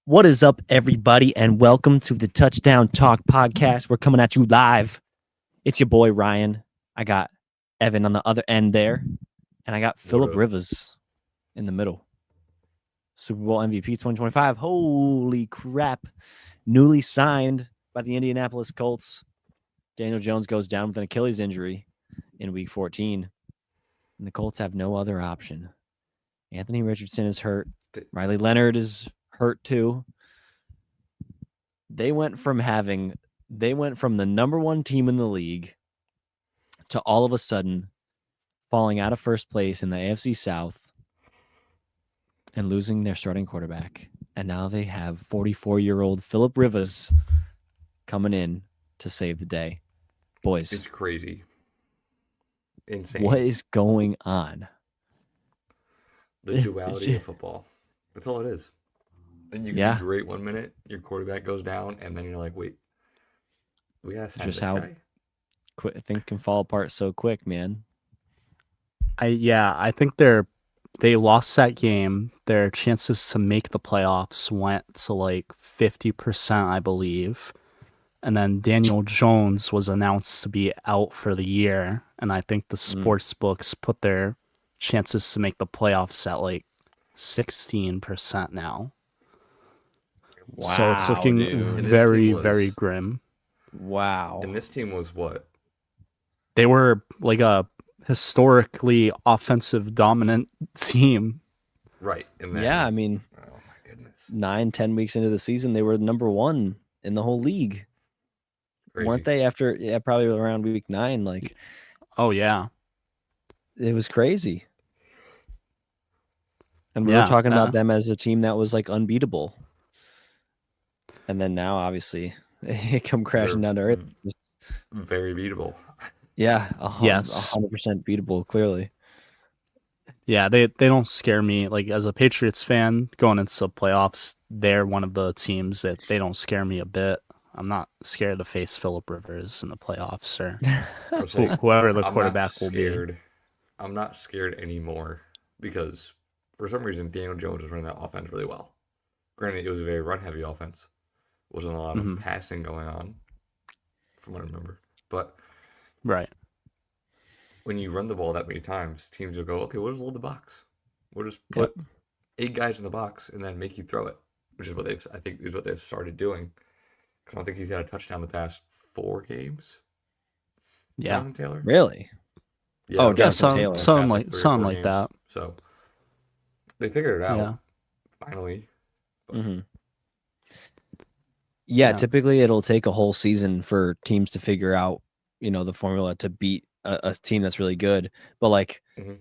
What is up, everybody, and welcome to the Touchdown Talk podcast. We're coming at you live. It's your boy Ryan. I got Evan on the other end there, and I got What Philip up? Rivers in the middle. Super Bowl MVP 2025. Holy crap. Newly signed by the Indianapolis Colts. Daniel Jones goes down with an Achilles injury in week 14, and the Colts have no other option. Anthony Richardson is hurt. Th- Riley Leonard is hurt too. They went from the number one team in the league to all of a sudden falling out of first place in the AFC South and losing their starting quarterback. And now they have 44-year-old Philip Rivers coming in to save the day. It's Boys, crazy. Insane. what is going on? The duality of football. That's all it is. And you can Yeah. be great 1 minute, your quarterback goes down, and then you're like, wait, we gotta sign Just this how guy? things can fall apart so quick, man. I think they lost that game. Their chances to make the playoffs went to like 50%, I believe. And then Daniel Jones was announced to be out for the year, and I think the sports books put their chances to make the playoffs at like 16% now. So it's Wow, looking dude. And this very, team was- very grim. Wow. And this team was what? They were like a historically offensive dominant team. Right. And then, Yeah, I mean, oh my goodness. 9-10 weeks into the season, they were number one in the whole league. Crazy. Weren't they after probably around week 9? Like, Oh yeah. it was crazy. And we were Yeah, talking about them as a team that was like unbeatable. And then now obviously they come crashing They're down to earth. Very beatable. Yeah, Yes. 100% beatable, clearly. Yeah, they don't scare me. Like as a Patriots fan going into the playoffs, they're one of the teams that they don't scare me a bit. I'm not scared to face Philip Rivers in the playoffs or I would say, whoever the I'm quarterback not will be. scared. I'm not scared anymore because for some reason Daniel Jones was running that offense really well. Granted, it was a very run-heavy offense. Wasn't a lot of passing going on, from what I remember. But Right. when you run the ball that many times, teams will go, okay, we'll just load the box. We'll just put 8 guys in the box and then make you throw it, which is what they've started doing. Because I don't think he's had a touchdown the past 4 games. Yeah. Jonathan Taylor. Really? Yeah, Oh, I Jonathan think Taylor. it's something past, like 3 or 4 something like games. that. So they figured it out Yeah. finally. Mm-hmm. Yeah, Yeah. typically it'll take a whole season for teams to figure out, the formula to beat a team that's really good. But like Mhm.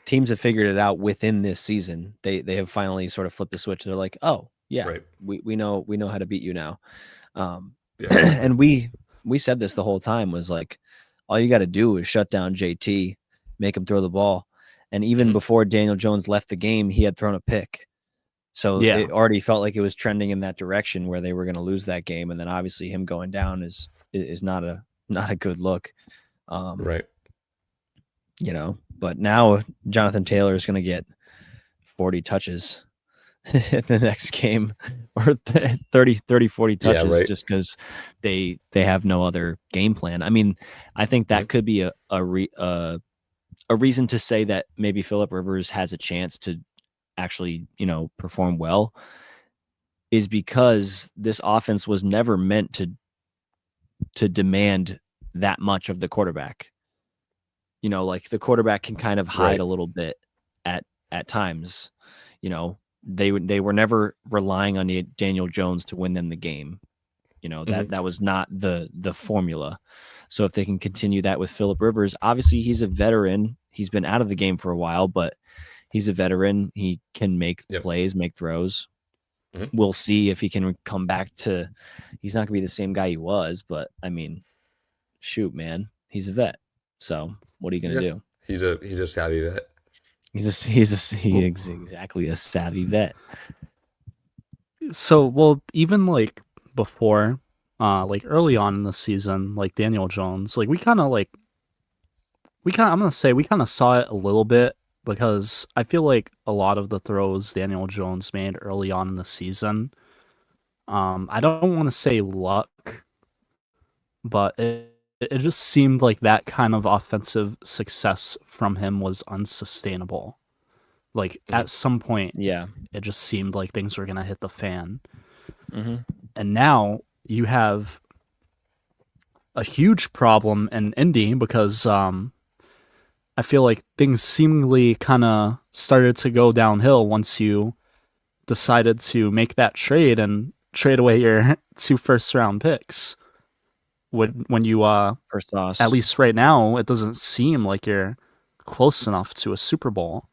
teams have figured it out within this season. They have finally sort of flipped the switch. They're like, oh yeah, Right. we know how to beat you now. Yeah. And we said this the whole time was like, all you got to do is shut down JT, make him throw the ball. And even Mhm. before Daniel Jones left the game, he had thrown a pick. So Yeah. it already felt like it was trending in that direction where they were going to lose that game. And then obviously him going down is not a good look. Right. But now Jonathan Taylor is going to get 40 touches in the next game or 30, 40 touches right. just because they have no other game plan. I mean, I think that could be a reason to say that maybe Philip Rivers has a chance to actually, perform well is because this offense was never meant to demand that much of the quarterback. Like the quarterback can kind of hide Right. a little bit at times. They were never relying on Daniel Jones to win them the game. That was not the formula. So if they can continue that with Philip Rivers, obviously he's a veteran. He's been out of the game for a while, but he's a veteran. He can make plays, make throws. Mhm. We'll see if he can come back to. He's not going to be the same guy he was, but I mean, shoot, man, he's a vet. So what are you going to do? He's a savvy vet. He's exactly a savvy vet. So, well, even like before, like early on in the season, like Daniel Jones, like I'm gonna say we kind of saw it a little bit because I feel like a lot of the throws Daniel Jones made early on in the season, I don't want to say luck, but it just seemed like that kind of offensive success from him was unsustainable. Like at some point, Yeah. it just seemed like things were gonna hit the fan. Mm-hmm. And now you have a huge problem in Indy because I feel like things seemingly kind of started to go downhill once you decided to make that trade and trade away your 2 first-round picks. When you First toss. at least right now, it doesn't seem like you're close enough to a Super Bowl.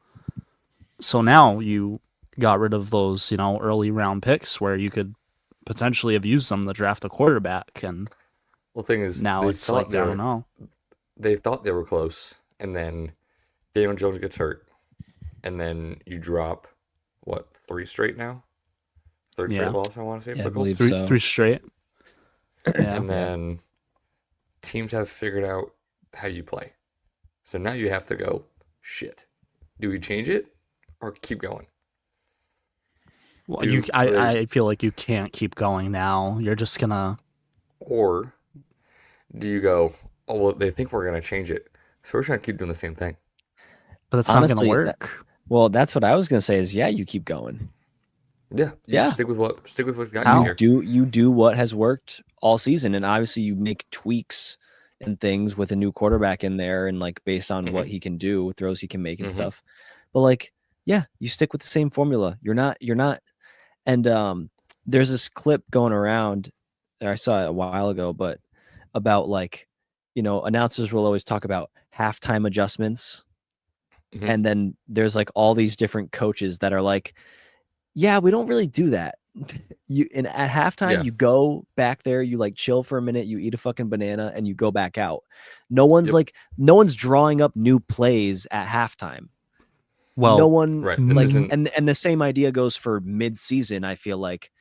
So now you got rid of those, early round picks where you could potentially have used them to draft a quarterback, and Well, thing is, now it's like, I don't know. They thought they were close, and then Daniel Jones gets hurt, and then you drop what 3 straight now, third straight Yeah. loss. I want to say, Yeah, I Pickle? believe Three so. three straight. Yeah. And then teams have figured out how you play, so now you have to go. Shit, do we change it or keep going? Well, Do I feel like you can't keep going now. You're just gonna. Or do you go? Oh well, they think we're gonna change it, so we're just gonna keep doing the same thing. But that's not Honestly, gonna work. Well, that's what I was gonna say. Is you keep going. Yeah, Yeah. Stick with what's got How? you here. You do what has worked all season, and obviously you make tweaks and things with a new quarterback in there, and like based on what he can do, throws he can make and stuff. But like, yeah, you stick with the same formula. You're not. And there's this clip going around. I saw it a while ago, but about like, announcers will always talk about halftime adjustments, and then there's like all these different coaches that are like, yeah, we don't really do that. At halftime, you go back there, you like chill for a minute, you eat a fucking banana, and you go back out. No one's drawing up new plays at halftime. Well, no one right. like, and the same idea goes for mid-season. I feel like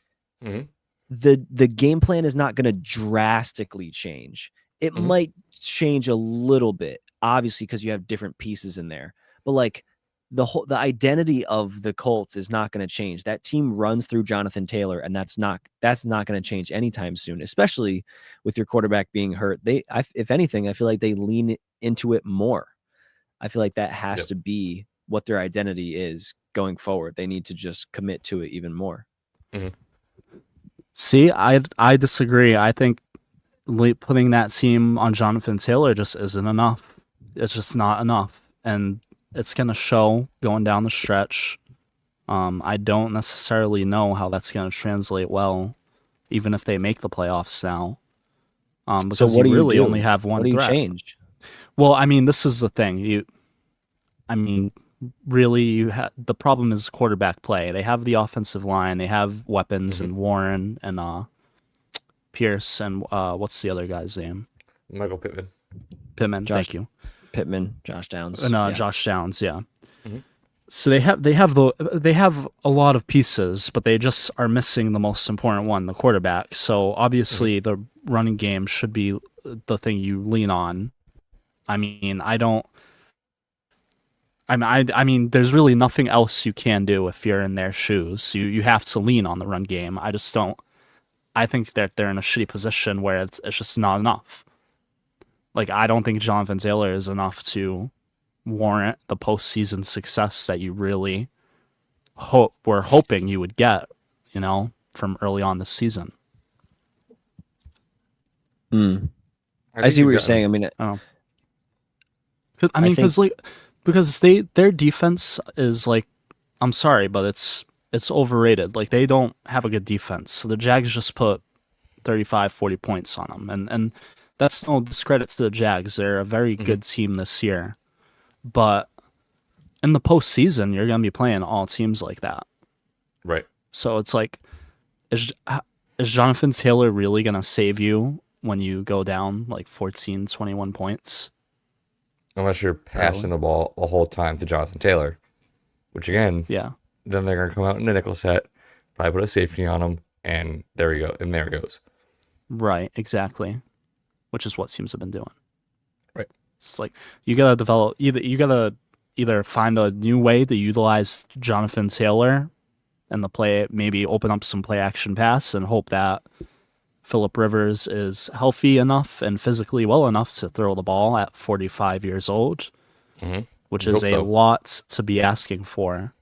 the game plan is not going to drastically change. It might change a little bit, obviously, because you have different pieces in there. But like the identity of the Colts is not going to change. That team runs through Jonathan Taylor, and that's not going to change anytime soon, especially with your quarterback being hurt. If anything, I feel like they lean into it more. I feel like that has to be what their identity is going forward. They need to just commit to it even more. See, I disagree. I think putting that team on Jonathan Taylor just isn't enough. It's just not enough, and it's going to show going down the stretch. I don't necessarily know how that's going to translate well, even if they make the playoffs now. Because so what you do really you do? only have one What do you threat. change? Well, I mean, this is the thing. Really, the problem is quarterback play. They have the offensive line. They have weapons and Warren and Pierce and what's the other guy's name? Michael Pittman. Thank you. Pittman, Josh Downs, and Josh Downs. Yeah. So they have a lot of pieces, but they just are missing the most important one, the quarterback. So obviously, the running game should be the thing you lean on. I mean, there's really nothing else you can do if you're in their shoes. You have to lean on the run game. I think that they're in a shitty position where it's just not enough. Like, I don't think Jonathan Taylor is enough to warrant the postseason success that you really were hoping you would get, from early on this season. I see what you're saying. I mean, because their defense is like, I'm sorry, but it's overrated. Like, they don't have a good defense. So the Jags just put 35, 40 points on them. And that's no discredit to the Jags. They're a very good team this year. But in the postseason, you're going to be playing all teams like that. Right. So it's like, is Jonathan Taylor really going to save you when you go down like 14, 21 points? Unless you're passing the ball the whole time to Jonathan Taylor, which again, then they're going to come out in a nickel set, probably put a safety on him, and there you go. And there it goes. Right, exactly. Which is what teams have been doing. Right. It's like you got to develop, you got to either find a new way to utilize Jonathan Taylor and the play, maybe open up some play action pass and hope that Phillip Rivers is healthy enough and physically well enough to throw the ball at 45 years old, which is a lot to be asking for.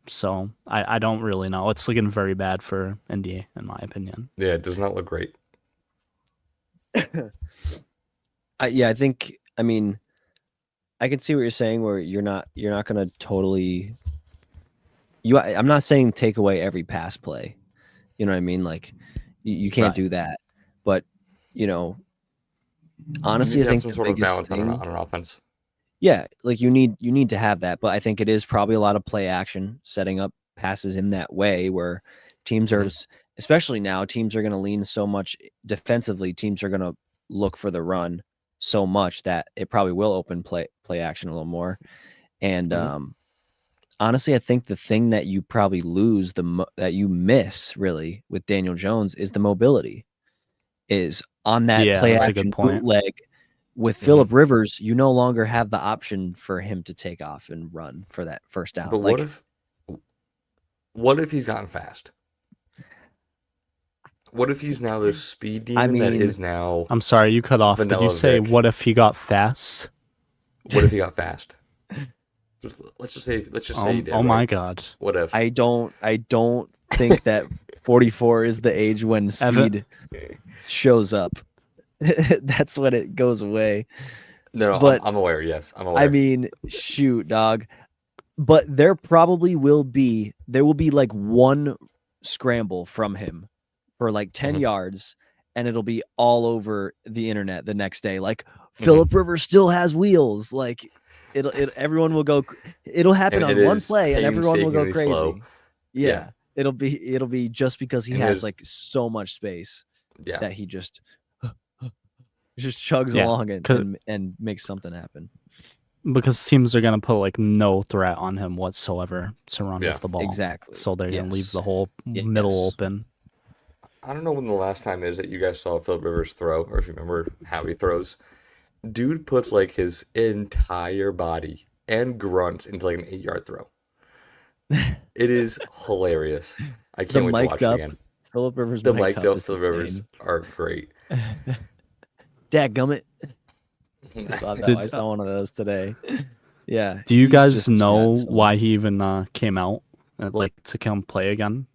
So I don't really know. It's looking very bad for Indy, in my opinion. Yeah, it does not look great. I think. I mean, I can see what you're saying. Where you're not going to totally. I'm not saying take away every pass play. You know what I mean? Like, you can't do that. But honestly, I think some the sort of biggest balance thing on an offense. Yeah, like you need to have that, but I think it is probably a lot of play action, setting up passes in that way where teams are, especially now, teams are going to lean so much defensively. Teams are going to look for the run so much that it probably will open play action a little more. And honestly, I think the thing that you probably lose that you miss really with Daniel Jones is the mobility. Is on that play action bootleg. With Phillip Rivers, you no longer have the option for him to take off and run for that first down. But what if he's gotten fast? What if he's now this speed demon that is now? I'm sorry, you cut off. Did you say what if he got fast? What if he got fast? Let's just say he did. Oh my God! What if? I don't think that 44 is the age when speed shows up. That's when it goes away. No, but I'm aware. Yes, I'm aware. I mean, shoot, dog. But there will be like one scramble from him for like 10 yards, and it'll be all over the internet the next day. Like Phillip Rivers still has wheels. Like everyone will go. It'll happen on one play, and everyone will go crazy. Slow. Yeah, it'll be just because he has like so much space that he just chugs along and makes something happen. Because teams are going to put like no threat on him whatsoever to run with the ball. Exactly. So they're going to leave the whole middle open. I don't know when the last time is that you guys saw Phillip Rivers throw, or if you remember how he throws. Dude puts like his entire body and grunts into like an 8-yard throw. It is hilarious. I can't wait to watch it again. Phillip Rivers. The mic'd up Phillip Rivers are great. Dadgummit. I saw one of those today. Yeah. Do you guys know why he even came out to come play again?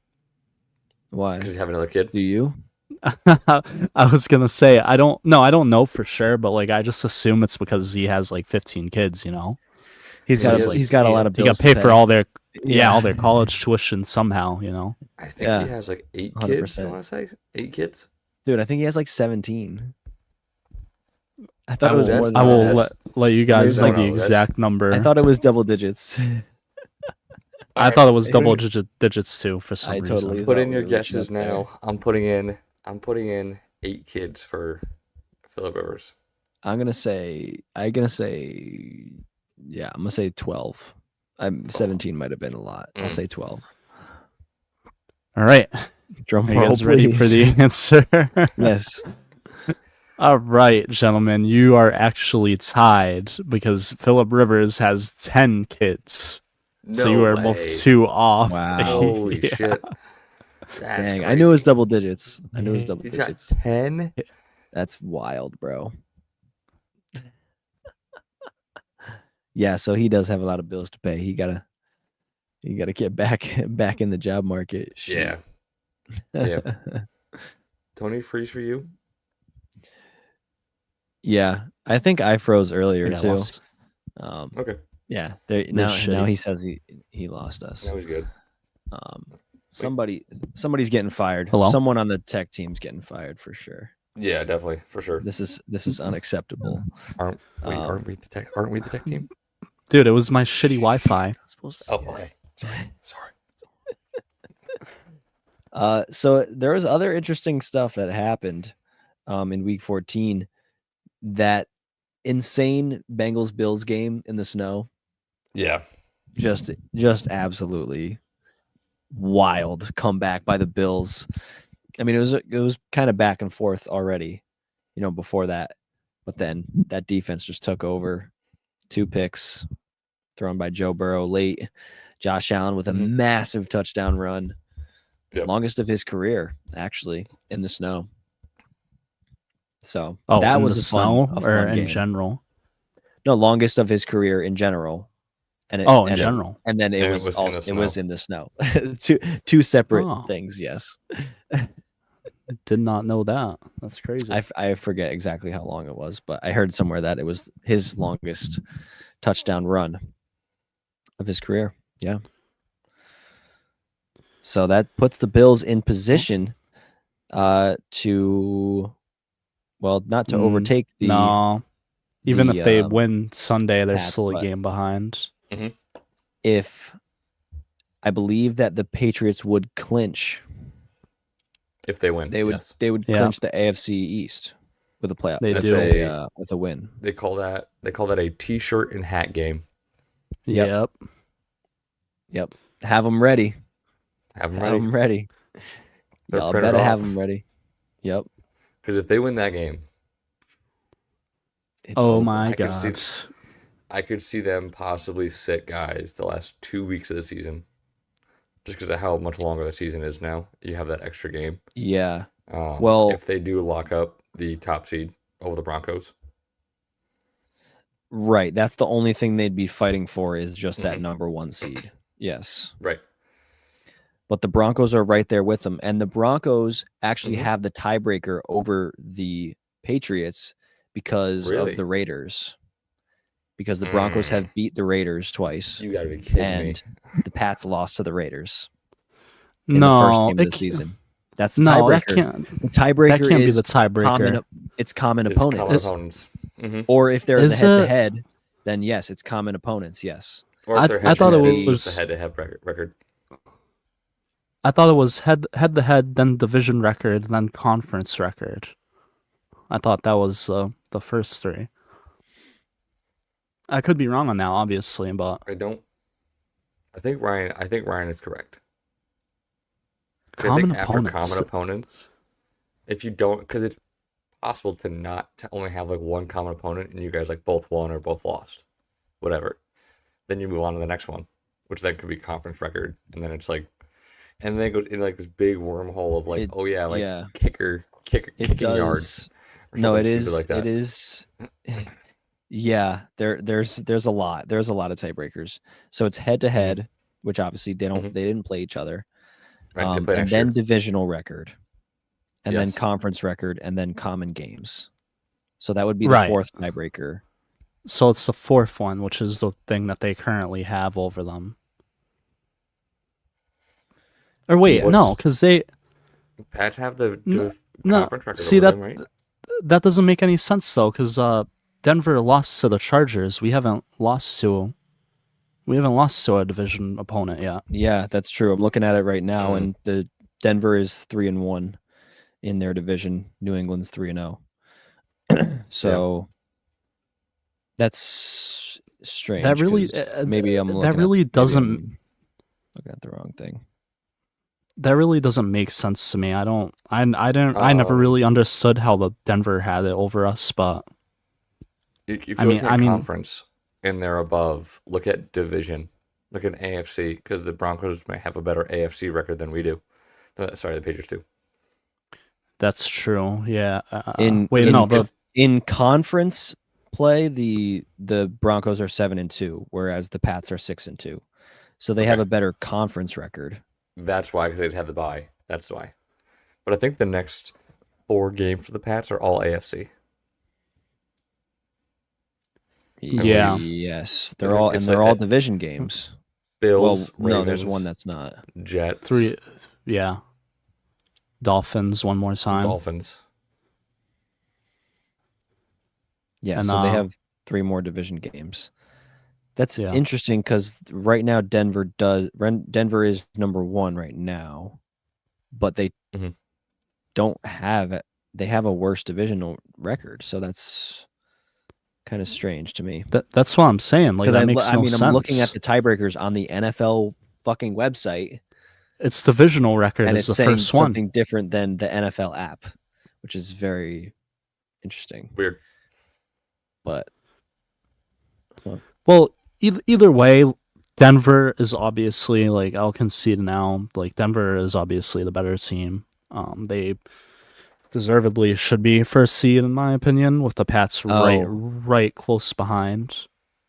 Why? Because he's having another kid. Do you? I was gonna say I don't know for sure, but like I just assume it's because he has like 15 kids. He's got a lot of bills. He got paid for all their all their college tuition somehow. I think he has like 8 kids. I want to say 8 kids. Dude, I think he has like 17. I thought it was more than I will let you guys know the exact number. I thought it was double digits. I thought it was double digits too for some reason. Totally put in your guesses now. I'm putting in 8 kids for Phillip Rivers. I'm gonna say 12. 17 might have been a lot. I'll say 12. All right. Drum roll, please. Ready for the answer? Yes. All right, gentlemen, you are actually tied because Phillip Rivers has 10 kids. So you are both 2 off. Wow. Holy shit. That's Dang, crazy. I knew it was double digits. He's digits. Got 10? That's wild, bro. Yeah, so he does have a lot of bills to pay. He gotta get back in the job market. Shoot. Yeah. Tony, freeze for you? Yeah, I think I froze earlier too. Okay. Yeah, now he says he lost us. That was good. Somebody's getting fired. Hello? Someone on the tech team's getting fired for sure. Yeah, definitely, for sure. This is unacceptable. Aren't we the tech team? Dude, it was my shitty Wi-Fi. Okay. Sorry. So there was other interesting stuff that happened in week 14. That insane Bengals-Bills game in the snow. Yeah. Just absolutely wild comeback by the Bills. I mean, it was kind of back and forth already, before that. But then that defense just took over. 2 picks, thrown by Joe Burrow late. Josh Allen with a Mhm. massive touchdown run. Yep. Longest of his career, actually, in the snow. So Oh, that in was the a snow fun or in game. general? No, longest of his career in general. And In general. And then it And was in the also it was snow. in the snow. two separate Oh. things, yes. Did not know that. That's crazy. I forget exactly how long it was, but I heard somewhere that it was his longest touchdown run of his career. Yeah. So that puts the Bills in position to, well, not to overtake the No. Even if they the, win Sunday, they're Pats, still a but game behind. if I believe that the Patriots would clinch, If they win, they would yes. Yeah. clinch the AFC East with a playoff. They That's do. With a win. They call that a t-shirt and hat game. Yep. Yep. Have them ready. Have them Have ready. them ready. They're Y'all printed better have off. them ready. Yep. Because if they win that game, It's Oh over. my I could god. I could see them possibly sit guys the last 2 weeks of the season, just because of how much longer the season is now. You have that extra game. Yeah. Well, if they do lock up the top seed over the Broncos, right. That's the only thing they'd be fighting for is just that number 1 seed. Yes. right? But the Broncos are right there with them. And the Broncos actually have the tiebreaker over the Patriots because Really? of the Raiders. Because the Broncos have beat the Raiders twice. You got to be kidding me. And the Pats lost to the Raiders in the first game of the season. That's the No, that tiebreaker. can't. The tiebreaker That can't be is the tiebreaker. it's common It's opponents. common opponents. Or if they're in the Is head-to-head, then yes, it's common opponents. Yes. Or if they're I thought it head-to-head, was just a head-to-head record. I thought it was head to head, then division record, then conference record. I thought that was the first 3. I could be wrong on that, obviously, but I think Ryan is correct. common I think after opponents. common opponents, if you don't, because it's possible to only have like one common opponent and you guys like both won or both lost, whatever. Then you move on to the next one, which then could be conference record, and then it's like, and then it goes in like this big wormhole of like, kicking yards. No, it is. Like that. It is. Yeah, there's a lot. There's a lot of tiebreakers. So it's head to head, which obviously they didn't play each other. Right, And then divisional record, and then conference record, and then common games. So that would be the 4th tiebreaker. So it's the 4th one, which is the thing that they currently have over them. Or wait, no, because Pats have the conference record see over that them, right? that doesn't make any sense though, because Denver lost to the Chargers. We haven't lost to a division opponent yet. Yeah, that's true. I'm looking at it right now, and the Denver is 3-1 in their division. New England's 3-0. So that's strange. That really, maybe I'm looking that really doesn't looking at the wrong thing. That really doesn't make sense to me. I never really understood how the Denver had it over us, but if you look at conference and they're above, look at division, look at AFC, because the Broncos may have a better AFC record than we do. Sorry, the Patriots do. That's true. Yeah. In conference play, the Broncos are 7-2, whereas the Pats are 6-2. So they have a better conference record. That's why, because they had the bye. That's why. But I think the next 4 games for the Pats are all AFC. Yeah. Yes, they're all division games. Bills, Ravens, no, there's one that's not. Jets. 3, yeah. Dolphins one more time. Dolphins. Yeah, and, so they have 3 more division games. That's interesting because right now Denver is number 1 right now, but they don't have it. They have a worse divisional record, so that's kind of strange to me. That's what I'm saying. Like that makes no sense. I'm looking at the tiebreakers on the NFL fucking website. Its divisional record and is it's the saying first one. Something different than the NFL app, which is very interesting. Weird. But well, either way, Denver is obviously, like, I'll concede now, like, Denver is obviously the better team. They deservedly should be first seed in my opinion, with the Pats right close behind.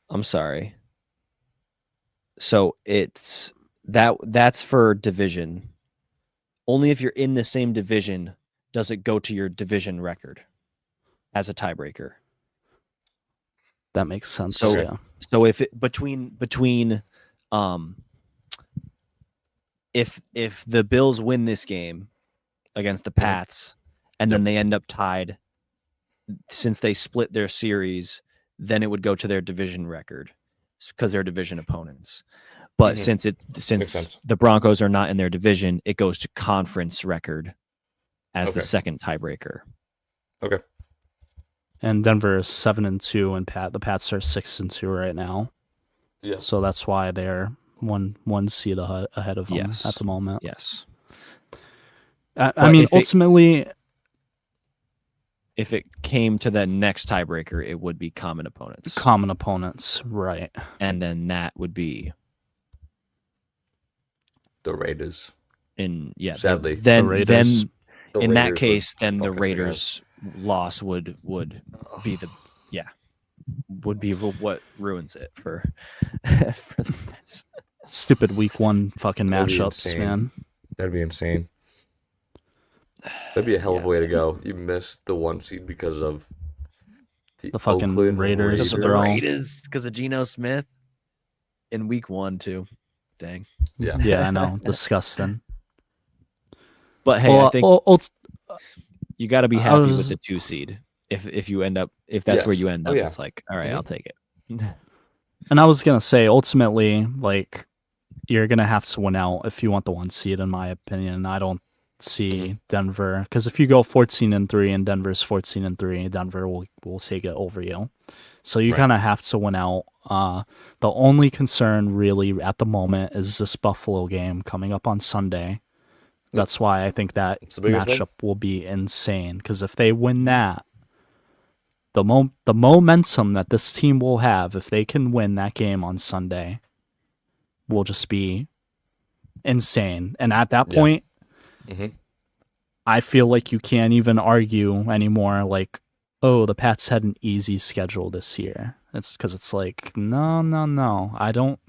I'm sorry. So it's that's for division. Only if you're in the same division does it go to your division record as a tiebreaker. That makes sense. So, yeah. So if it between if the Bills win this game against the Pats and then they end up tied, since they split their series, then it would go to their division record because they're division opponents. But since the Broncos are not in their division, it goes to conference record as the second tiebreaker. Okay. And Denver is 7-2, and the Pats are 6-2 right now. Yeah. So that's why they're one seed ahead of them at the moment. Yes. I mean, ultimately, if it came to that next tiebreaker, it would be common opponents. Common opponents, right? And then that would be the Raiders. Sadly, the Raiders. Then in that case, then the Raiders' loss would be what ruins it for the Pats. Stupid week 1 fucking matchups, man. That'd be insane. That'd be a hell of a way to go. You missed the 1 seed because of the fucking Oakland Raiders. The Raiders, because of Geno Smith in week 1 too. Dang. Yeah. Yeah, I know. Disgusting. But hey, I think you got to be happy with the 2 seed. If that's where you end up, it's like, all right, I'll take it. And I was gonna say, ultimately, like, you're gonna have to win out if you want the 1 seed, in my opinion. I don't see Denver, because if you go 14-3 and Denver's 14-3, Denver will take it over you. So you kind of have to win out. The only concern really at the moment is this Buffalo game coming up on Sunday. That's why I think that matchup will be insane, because if they win that, the momentum that this team will have, if they can win that game on Sunday, will just be insane. And at that point, I feel like you can't even argue anymore, like, oh, the Pats had an easy schedule this year. It's because it's like, no. I don't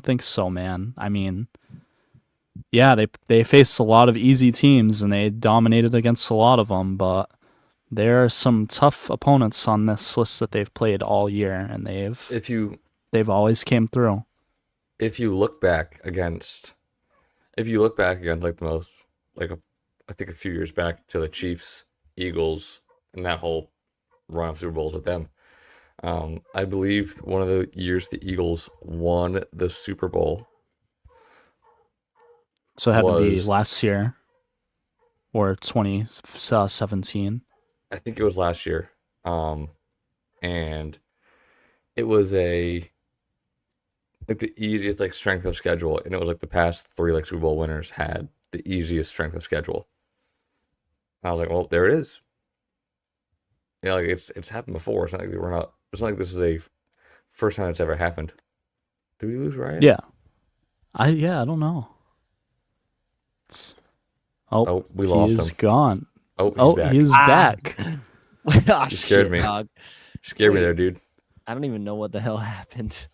think so, man. I mean, yeah, they faced a lot of easy teams and they dominated against a lot of them, but there are some tough opponents on this list that they've played all year, and they've always came through. If you look back against like the most, like I think a few years back to the Chiefs, Eagles, and that whole run of Super Bowls with them. I believe one of the years the Eagles won the Super Bowl. So it had to be last year or 2017. I think it was last year. And it was the easiest strength of schedule, and it was the past 3 Super Bowl winners had the easiest strength of schedule. I was like, well, there it is. Yeah, it's happened before. It's not like this is a first time it's ever happened. Did we lose Ryan? Yeah. I don't know. We lost him. He's gone. He's back. You scared me. Dog. Scared me there, dude. I don't even know what the hell happened.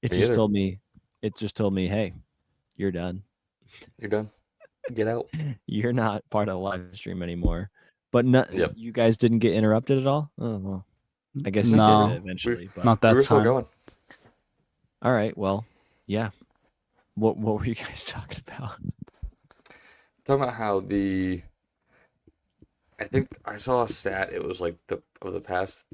It just told me, hey, you're done. You're done. Get out. You're not part of the live stream anymore. But you guys didn't get interrupted at all? Oh, well, I guess you did eventually. But not that we were time. still going. All right. Well, yeah. What were you guys talking about? Talking about how I think I saw a stat. It was of the past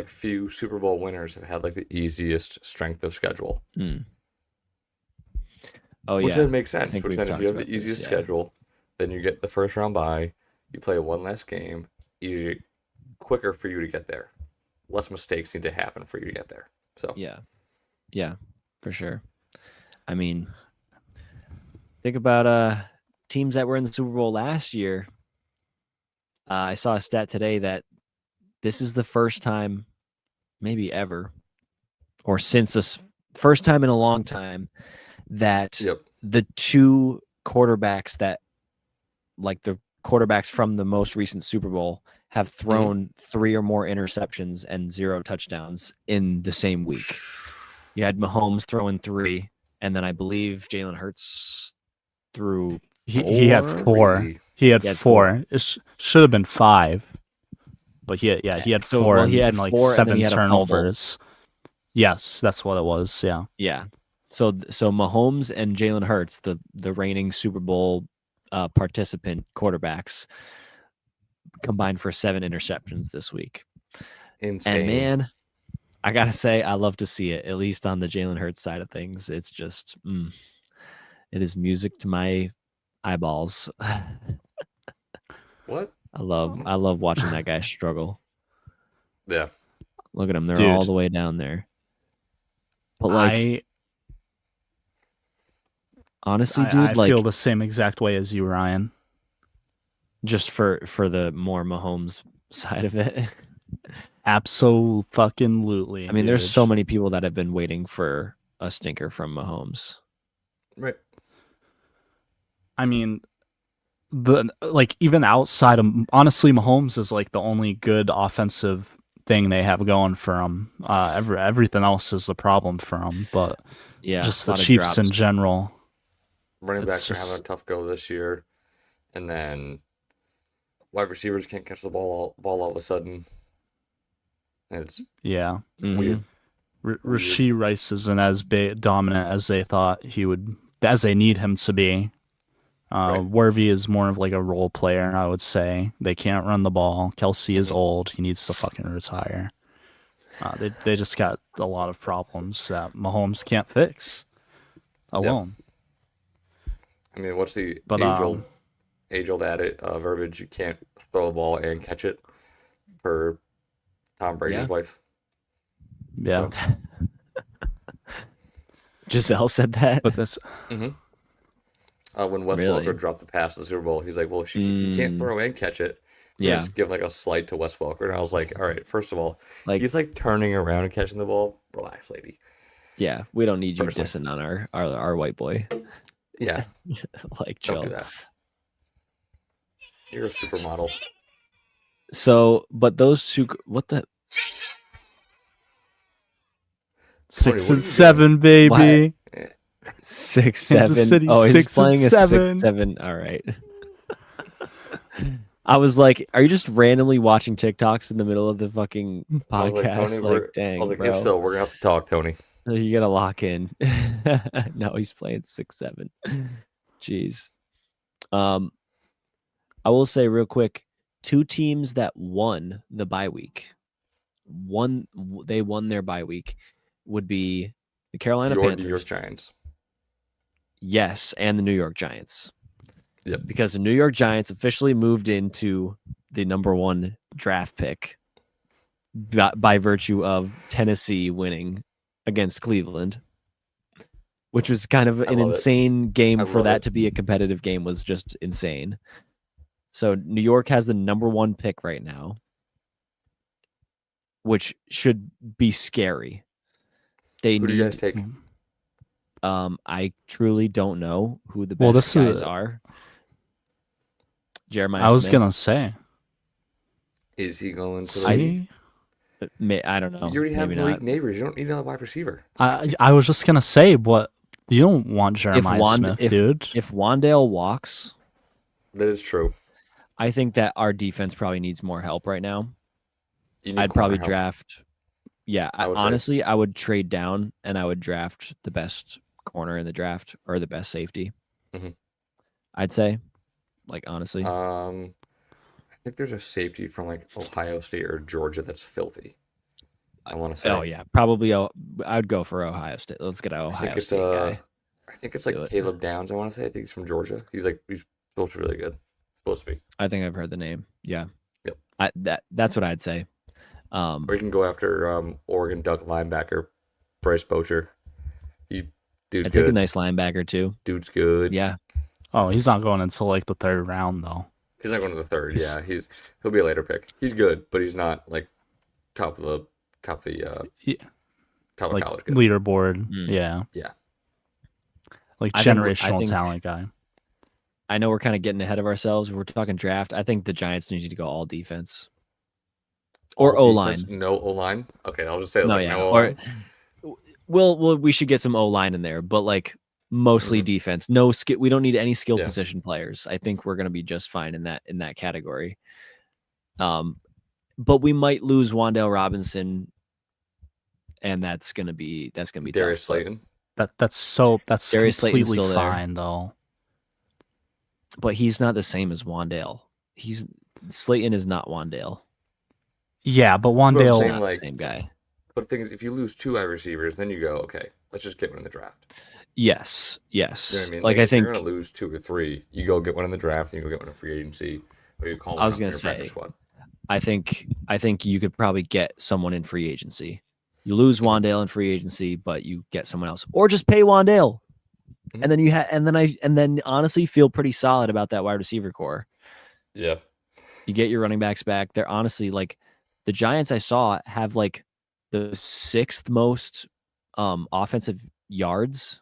few Super Bowl winners have had the easiest strength of schedule. Oh, which then makes sense. Which then if you have the easiest schedule, then you get the first round bye. You play one less game. Quicker for you to get there. Less mistakes need to happen for you to get there. So yeah, for sure. I mean, think about teams that were in the Super Bowl last year. I saw a stat today that this is the first time, maybe ever, or since this first time in a long time that Yep. the two quarterbacks that, like the quarterbacks from the most recent Super Bowl, have thrown 3 or more interceptions and 0 touchdowns in the same week. You had Mahomes throwing 3, and then I believe Jalen Hurts threw He had 4. Crazy. He had He had 4. It should have been 5. But he had So, 4 well, he had and like 4 and then 7 he had a fumble. turnovers. Yes, that's what it was. Yeah. Yeah. So Mahomes and Jalen Hurts, the reigning Super Bowl participant quarterbacks, combined for 7 interceptions this week. Insane. And man, I gotta say, I love to see it. At least on the Jalen Hurts side of things, it's just it is music to my eyeballs. What? I love watching that guy struggle. Yeah. Look at them; they're Dude. all the way down there. But like, honestly, dude, I like, feel the same exact way as you, Ryan. just for the more Mahomes side of it. Absolutely. I mean, there's dude. so many people that have been waiting for a stinker from Mahomes. Right. I mean, even outside of, honestly, Mahomes is like the only good offensive thing they have going for them. Everything else is the problem for them. But Yeah, just a the lot of Chiefs in drops. general. Running It's backs are having just- a tough go this year, and then wide receivers can't catch the ball all of a sudden. And it's Yeah. Mhm. weird. Rashee Rice isn't as dominant as they thought he would, as they need him to be. Right. Worthy is more of like a role player, I would say. They can't run the ball. Kelsey is old. He needs to fucking retire. They just got a lot of problems that Mahomes can't fix alone. I mean, what's the But, age-old verbiage? You can't throw the ball and catch it. Per Tom Brady's Yeah. wife. Yeah. So, Giselle said that. But this, when Wes Really? Welker dropped the pass in the Super Bowl, he's like, "Well, he can't throw and catch it." Yeah. Just give like a slight to Wes Welker, and I was like, "All right, first of all, Like- he's like turning around and catching the ball. Relax, lady." Yeah, we don't need you Personally. dissing on our white boy. Yeah, Like, don't chill. do that. You're a supermodel. So, but those two, what the? 6 what are and you 7, baby. 6, 7. Kansas City, Oh, he's 6 and playing a 7. 6, 7. All right. I was like, are you just randomly watching TikToks in the middle of the fucking I was like, podcast? Tony, Dang, I was like, bro. if so, we're gonna have to talk, Tony. You gotta lock in. No, he's playing 6, 7. Jeez. I will say real quick, 2 teams that won the bye week. They won their bye week would be the Carolina Your Panthers. New York Giants. Yes, and the New York Giants. Yep. Because the New York Giants officially moved into the number 1 draft pick by virtue of Tennessee winning against Cleveland, which was kind of an love it. insane game I for love that it. to be a competitive game. Was just insane. So New York has the number 1 pick right now, which should be scary. They Who do need, you guys take? I truly don't know who the Well, best this guys is- are. Jeremiah I was Smith? going to say. Is he going to the I don't know. You already have Maybe Malik not. Neighbors. You don't need another wide receiver. I was just going to say, what, you don't want Jeremiah Smith, dude. If Wandale walks, That is true. I think that our defense probably needs more help right now. You need I'd probably corner help. draft. Yeah, I would say. honestly, I would trade down and I would draft the best corner in the draft or the best safety. Mhm. I'd say, like, honestly, I think there's a safety from like Ohio State or Georgia that's filthy. I want to say. oh yeah, probably. I'd go for Ohio State. Let's get an I Ohio think it's State guy. I think it's Do like it. Caleb Downs. I want to say. I think he's from Georgia. He's supposed to be really good. Supposed to be. I think I've heard the name. Yeah. Yep. That's what I'd say. Or you can go after Oregon Duck linebacker Bryce Bocher. Dude's I think good. a nice linebacker too. Dude's good. Yeah. Oh, he's not going until like the 3rd round, though. He's not going to the 3rd. He's- Yeah, he'll be a later pick. He's good, but he's not like top of the. Tyler like College good. leaderboard. Mm. Yeah. Yeah. Like I think- generational talent guy. I know we're kind of getting ahead of ourselves. We're talking draft. I think the Giants need to go all defense or All O line. defense, no O line. Okay, I'll just say No, like yeah, no O or line. we should get some O line in there, but like mostly Mhm. defense. No skill. We don't need any skill Yeah. position players. I think we're gonna be just fine in that category. But we might lose Wandale Robinson, and that's gonna be Darius tough. Slayton. That's Darius Slayton's completely still there. fine though. But he's not the same as Wandale. Slayton is not Wandale. Yeah, but I'm Wandale. saying, Not like- the same guy. But the thing is, if you lose 2 wide receivers, then you go, okay, let's just get one in the draft. Yes. You know what I mean? Like I if think you're gonna lose 2 or 3, you go get one in the draft, and you go get one in free agency, or you call one I was up gonna from your practice say, squad. I think you could probably get someone in free agency. You lose Wandale in free agency, but you get someone else, or just pay Wandale, Mhm. and then and then honestly feel pretty solid about that wide receiver core. Yeah. You get your running backs back. They're honestly like the Giants I saw have like the 6th most offensive yards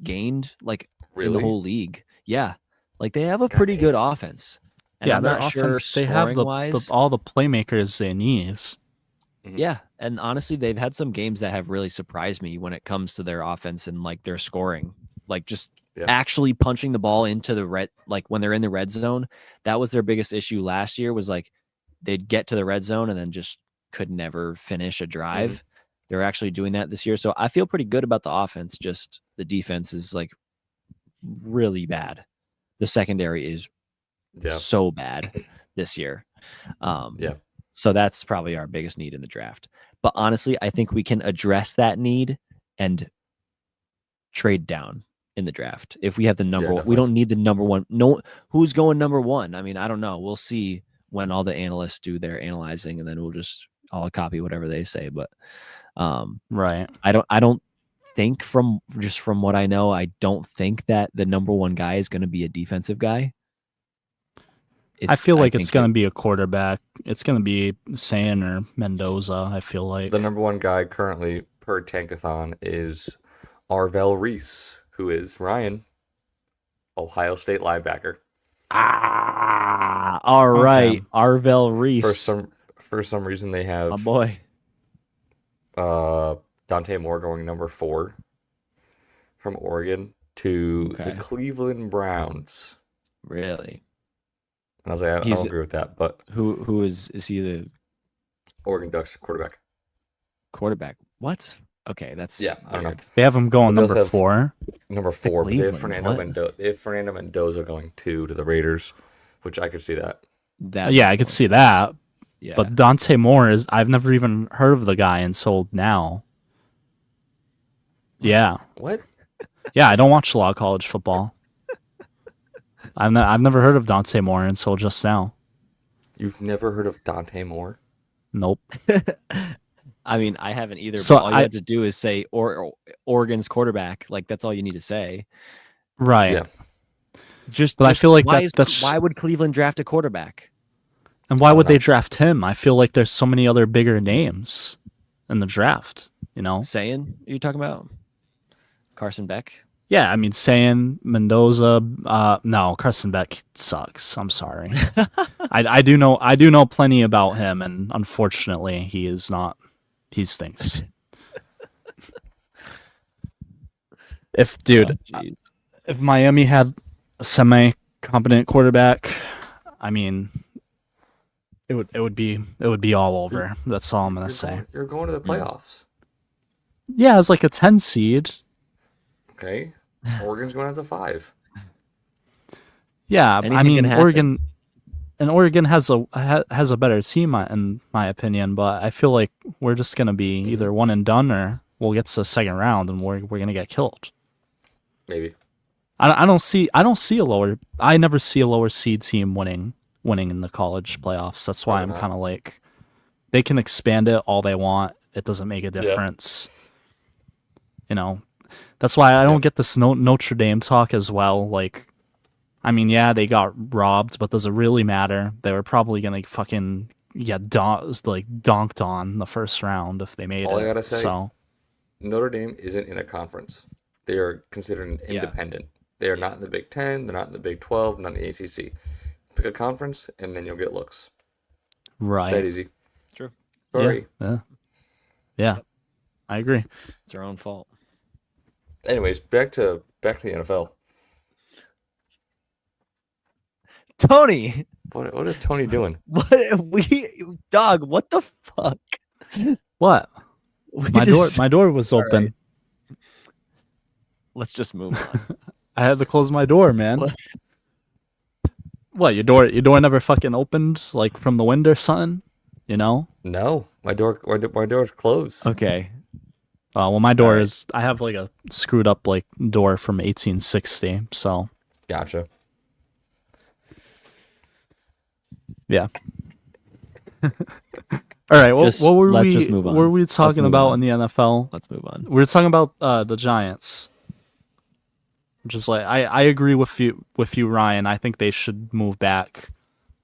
gained like in the Really? whole league. Yeah, like they have a God pretty damn. good offense. And Yeah, I'm their not sure offense. They have scoring wise. all the playmakers they need. Yeah, and honestly, they've had some games that have really surprised me when it comes to their offense and like their scoring, like just Yeah. actually punching the ball into the red, like when they're in the red zone. That was their biggest issue last year. Was like they'd get to the red zone and then just could never finish a drive. They're actually doing that this year, so I feel pretty good about the offense. Just the defense is like really bad. The secondary is Yeah. so bad this year. Yeah. So that's probably our biggest need in the draft. But honestly, I think we can address that need and trade down in the draft. If we have the number one, we definitely. don't need the number one. No, who's going number one? I mean, I don't know. We'll see when all the analysts do their analyzing, and then I'll copy whatever they say. But Right. I don't think from what I know, I don't think that the number one guy is going to be a defensive guy. I feel like it's think going to be a quarterback. It's going to be San or Mendoza, I feel like. The number one guy currently per Tankathon is Arvell Reese, who is Ryan, Ohio State linebacker. All right, Okay. Arvell Reese. For some reason they have My boy. Dante Moore going number 4 from Oregon to the Okay. Cleveland Browns. Really? And I was like, I don't agree with that, but Who is he the Oregon Ducks quarterback. quarterback? What? Okay, that's Yeah, I don't know. weird. They have him going But they number also have- 4. Number 4, but they have Cleveland, Fernando Mendoza going 2 to the Raiders, which I could see that. That Yeah, makes I could more see that. Yeah. But Dante Moore I've never even heard of the guy until now. Yeah. What? Yeah, I don't watch a lot of college football. I've never heard of Dante Moore until just now. You've never heard of Dante Moore? Nope. I mean, I haven't either. So But all you have to do is say Oregon's quarterback. Like that's all you need to say. Right. Yeah. Just, But I feel like why that's why would Cleveland draft a quarterback? And why I would don't know. they draft him? I feel like there's so many other bigger names in the draft, you know? Saying are you talking about Carson Beck? Yeah, I mean, San, Mendoza, no, Carson Beck sucks. I'm sorry. I do know plenty about him, and unfortunately, he stinks. Dude, Oh, jeez. if Miami had a semi-competent quarterback, I mean, it would be all over. That's all I'm gonna say. You're going to the playoffs. Yeah, it's like a 10 seed. Okay. Oregon's going as a 5. Yeah, I Anything mean can happen. Oregon has a better team in my opinion, but I feel like we're just gonna be either one and done or we'll get to the second round and we're gonna get killed. Maybe. I never see a lower seed team winning in the college playoffs. That's why I'm Probably not. kind of like, they can expand it all they want. It doesn't make a difference. You know, that's why I don't get this Notre Dame talk as well. Like, I mean, yeah, they got robbed, but does it really matter? They were probably gonna fucking get donked on the first round if they made All it. I gotta say- So Notre Dame isn't in a conference. They are considered an Yeah. independent. They are not in the Big Ten. They're not in the Big 12. Not in the ACC. Pick a conference, and then you'll get looks. That Right. easy. True. Sorry. Yeah. Yep. I agree. It's their own fault. Anyways, back to the NFL. Tony, What is Tony doing? what dog? What the fuck? What? We My just- door was All open. right. Let's just move on. I had to close my door, man. What, your door never fucking opened like from the wind or something? You know? No, my door's closed. Okay. Well, my door All right. is. I have like a screwed up like door from 1860. So Gotcha. yeah. All right. Well, Just- what were let's we? just move on. What were we talking move about on. in the NFL? Let's move on. We were talking about the Giants. Just like I agree with you, Ryan. I think they should move back,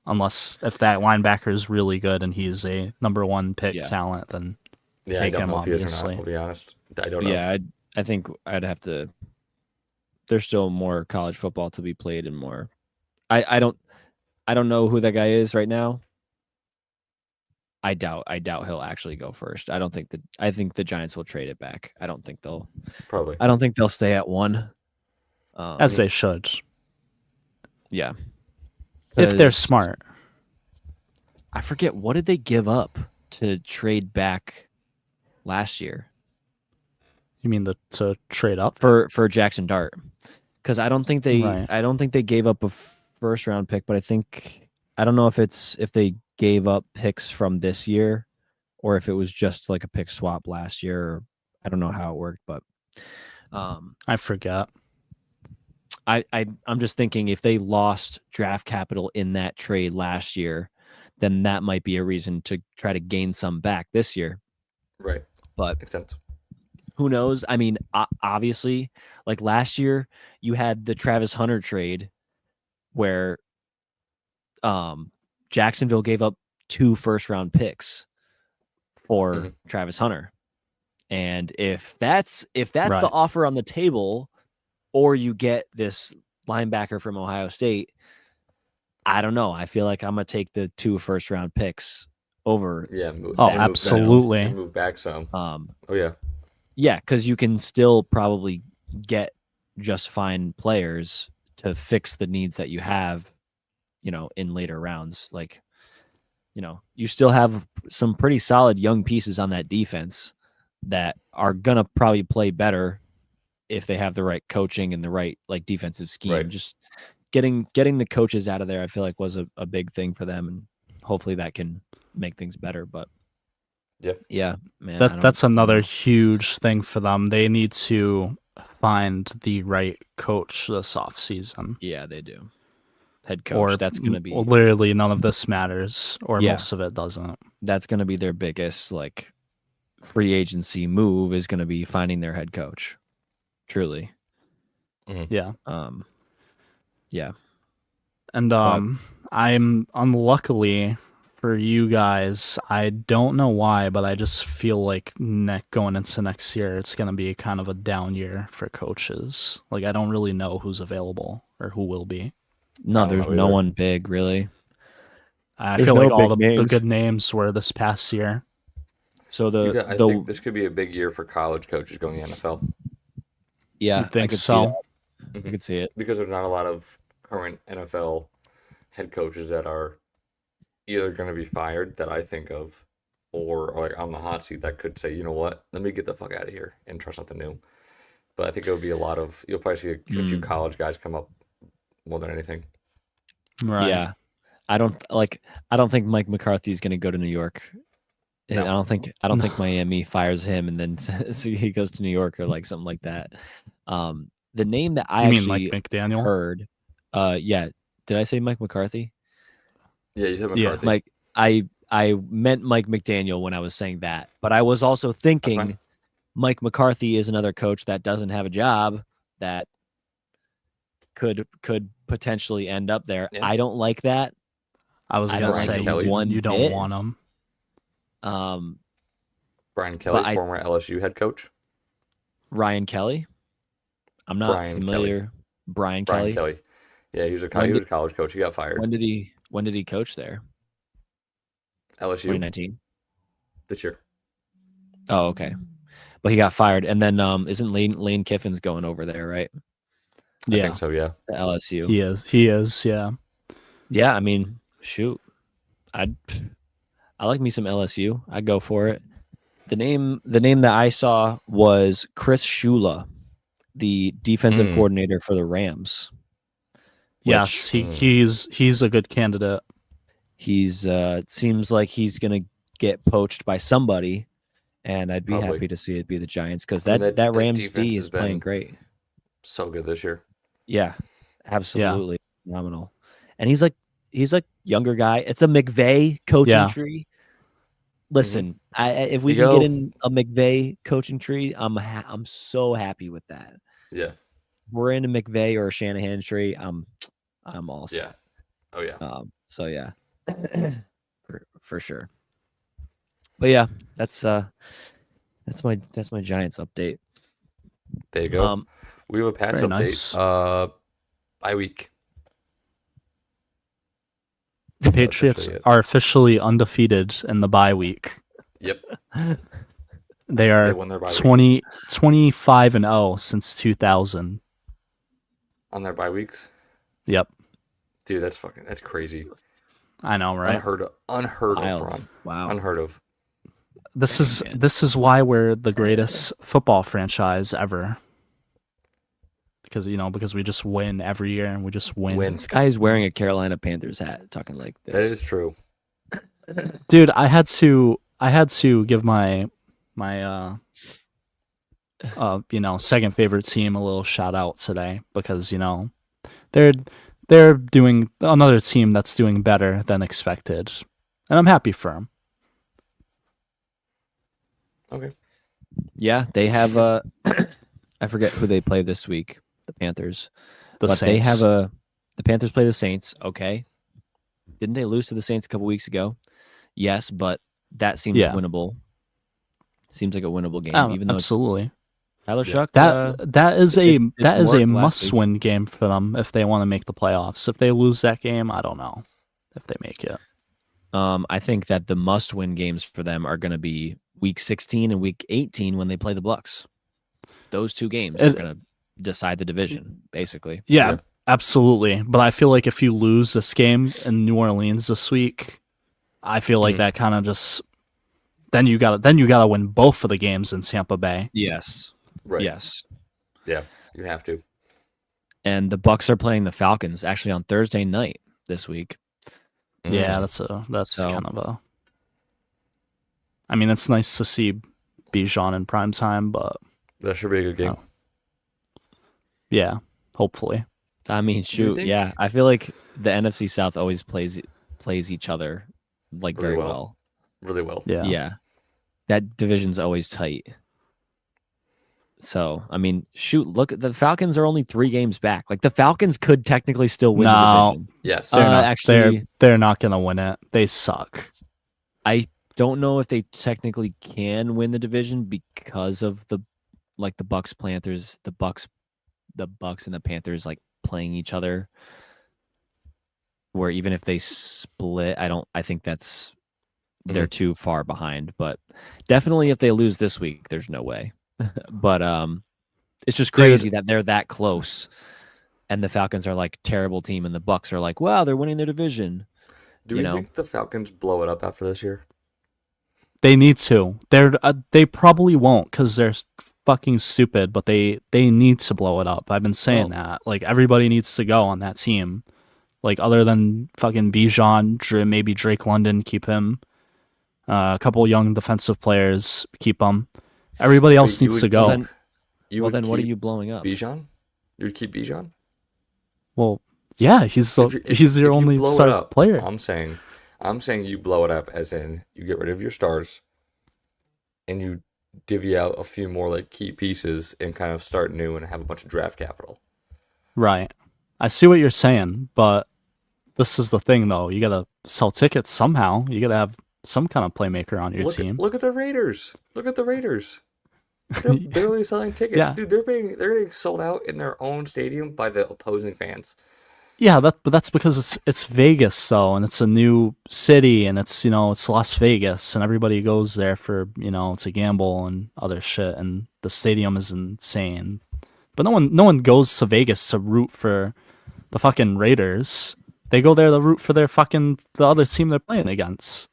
unless if that linebacker is really good and he's a number 1 pick Yeah. talent, then Yeah, I take don't him know if he is or obviously. not. I'll be honest. I don't know. Yeah, I think I'd have to. There's still more college football to be played and more. I don't know who that guy is right now. I doubt he'll actually go first. I think the Giants will trade it back. I don't think they'll stay at 1. As they should, yeah. if they're 'Cause smart. I forget, what did they give up to trade back last year You mean to trade up? for Jackson Dart? Because I don't think they Right. gave up a first round pick, but I don't know if they gave up picks from this year or if it was just like a pick swap last year. Or I don't know how it worked, but I forget. I'm just thinking if they lost draft capital in that trade last year, then that might be a reason to try to gain some back this year. Right. But Makes sense. who knows? I mean, obviously, like last year, you had the Travis Hunter trade where Jacksonville gave up 2 first-round picks for Travis Hunter. And if that's Right. the offer on the table, or you get this linebacker from Ohio State, I don't know. I feel like I'm gonna take the 2 first-round picks over. Yeah. Absolutely. Move back some. Oh yeah. Yeah, because you can still probably get just fine players to fix the needs that you have, in later rounds. Like, you still have some pretty solid young pieces on that defense that are gonna probably play better if they have the right coaching and the right like defensive scheme. Right. Just getting the coaches out of there, I feel like was a big thing for them, and hopefully that can make things better. But yeah, man, That's another huge thing for them. They need to find the right coach this offseason. Yeah, they do. Head coach. That's going to be literally none of this matters, or Yeah. most of it doesn't. That's going to be their biggest like free agency move, is going to be finding their head coach. Truly. Yeah. Yeah. And I'm unluckily for you guys, I don't know why, but I just feel like going into next year, it's going to be kind of a down year for coaches. Like, I don't really know who's available or who will be. No, there's no one big, really. I There's feel no like all the big names. good names were this past year. So I think this could be a big year for college coaches going to the NFL. Yeah, You think I could so? see that. I could see it. Because there's not a lot of current NFL head coaches that are either going to be fired that I think of, or like on the hot seat that could say, you know what, let me get the fuck out of here and try something new. But I think it would be you'll probably see a few college guys come up more than anything. Right. Yeah. I don't think Mike McCarthy is going to go to New York. No. I don't think Miami fires him and then so he goes to New York or like something like that. The name that I mean Mike McDaniel? heard, yeah. Did I say Mike McCarthy? Yeah, you said McCarthy. Mike, I meant Mike McDaniel when I was saying that, but I was also thinking Mike McCarthy is another coach that doesn't have a job that could potentially end up there. Yeah. I don't like that. I was going to say you don't want him. Brian Kelly, but former LSU head coach. Ryan Kelly. I'm not Brian familiar. Kelly. Brian Brian Kelly. Kelly. Yeah, he was a When did college coach. He got fired. when did he coach there? LSU 2019. this year. Oh, okay. But he got fired, and then isn't Lane Kiffin's going over there, right? I Yeah, think so. Yeah. To LSU. he is. He is. Yeah. Yeah, I mean, shoot, I like me some LSU. I'd go for it. The name that I saw was Chris Shula, the defensive coordinator for the Rams. Yes, he's a good candidate. He's seems like he's gonna get poached by somebody, and I'd be Probably. happy to see it be the Giants because I mean, that Rams defense D has is playing been great. so good this year. Yeah, absolutely phenomenal. And he's like younger guy. It's a McVay coaching Yeah. tree. Listen, if we You can go. get in a McVay coaching tree, I'm so happy with that. Yeah. We're in a McVay or a Shanahan tree. I'm all set. Yeah. Oh yeah. So yeah, for sure. But yeah, that's my Giants update. There you go. We have a Pats Very update. nice. Bye week. The Patriots officially it. are officially undefeated in the bye week. Yep. They They are won their bye week 25-0 since 2000. on their bye weeks. Yep. Dude, that's crazy. I know, right? Unheard of, Wild. Ron. Wow. Unheard of. This Man. is why we're the greatest football franchise ever. Because we just win every year and we just win. This guy is wearing a Carolina Panthers hat, talking like this. That is true. Dude, I had to give my second favorite team a little shout out today because they're doing another team that's doing better than expected, and I'm happy for them. Okay. Yeah, they have I forget who they play this week. The Panthers. The But Saints. they have the Panthers play the Saints. Okay. Didn't they lose to the Saints a couple weeks ago? Yes, but that seems winnable. Seems like a winnable game, even though absolutely. Tyler Shuck. That is did a some work last must-win game for them if they want to make the playoffs. If they lose that game, I don't know if they make it. I think that the must-win games for them are going to be Week 16 and Week 18 when they play the Bucks. Those two games are going to decide the division, basically. Yeah, absolutely. But I feel like if you lose this game in New Orleans this week, I feel like that kind of just then you gotta win both of the games in Tampa Bay. Yes. Right. Yes. Yeah, you have to. And the Bucks are playing the Falcons actually on Thursday night this week. Yeah, that's kind of a. I mean, it's nice to see Bijan in prime time, but that should be a good game. Yeah, hopefully. I mean, shoot, yeah. I feel like the NFC South always plays each other like very well. Really well. Yeah. Yeah. That division's always tight. So, I mean, shoot, look, the Falcons are only 3 games back. Like the Falcons could technically still win the division. Yes. They're not going to win it. They suck. I don't know if they technically can win the division because of the Bucks Panthers, the Bucks and the Panthers like playing each other. Where even if they split, I think that's they're too far behind, but definitely if they lose this week, there's no way. But it's just crazy that they're that close and the Falcons are like terrible team and the Bucks are like, wow, they're winning their division. Do you think the Falcons blow it up after this year? They need to. They probably won't because they're fucking stupid, but they need to blow it up. I've been saying that. Like everybody needs to go on that team. Like other than fucking Bijan, maybe Drake London, keep him. A couple young defensive players, keep them. Everybody else needs to go. Then what are you blowing up? Bijan? You would keep Bijan? Well, yeah, he's your only star player. I'm saying you blow it up as in you get rid of your stars and you divvy out a few more like key pieces and kind of start new and have a bunch of draft capital. Right. I see what you're saying, but this is the thing though. You gotta sell tickets somehow. You gotta have some kind of playmaker on your team. Look at the Raiders. Look at the Raiders. They're barely selling tickets, Yeah. dude. They're getting sold out in their own stadium by the opposing fans. Yeah, but that's because it's Vegas though, and it's a new city, and it's it's Las Vegas, and everybody goes there for to gamble and other shit, and the stadium is insane. But no one goes to Vegas to root for the fucking Raiders. They go there to root for the other team they're playing against.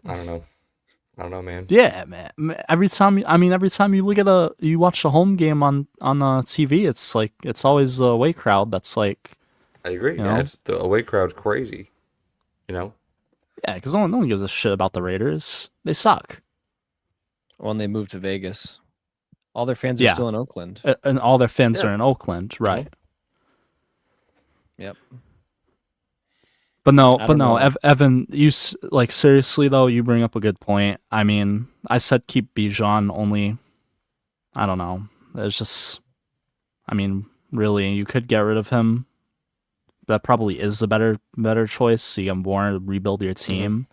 I don't know, man. Yeah, man. Every time you you watch the home game on the TV, it's like it's always the away crowd that's like. I agree. You Yeah, know? it's the away crowd's crazy. Yeah, because no one gives a shit about the Raiders. They suck. When they moved to Vegas, all their fans are Yeah. still in Oakland. And all their fans Yeah. are in Oakland, right? Yep. But I don't know. Evan, like seriously though, you bring up a good point. I mean, I said keep Bijan only. I don't know. It's just, I mean, really, you could get rid of him. That probably is a better choice. So you can more rebuild your team.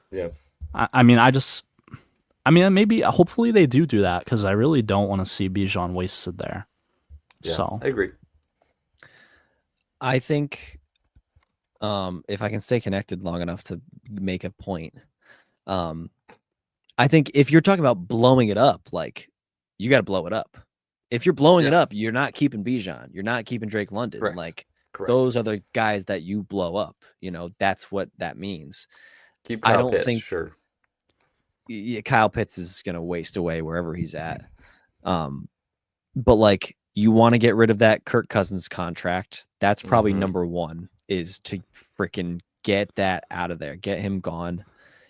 Yeah. I mean, maybe hopefully they do that because I really don't want to see Bijan wasted there. Yeah, So I agree. I think if I can stay connected long enough to make a point, I think if you're talking about blowing it up, like you got to blow it up. If you're blowing it up, you're not keeping Bijan. You're not keeping Drake London. Correct. Like Correct. those are the guys that you blow up. That's what that means. Keep Kyle I don't Pitts, think sure. Kyle Pitts is going to waste away wherever he's at. But like you want to get rid of that Kirk Cousins contract. That's probably number one, is to freaking get that out of there. Get him gone.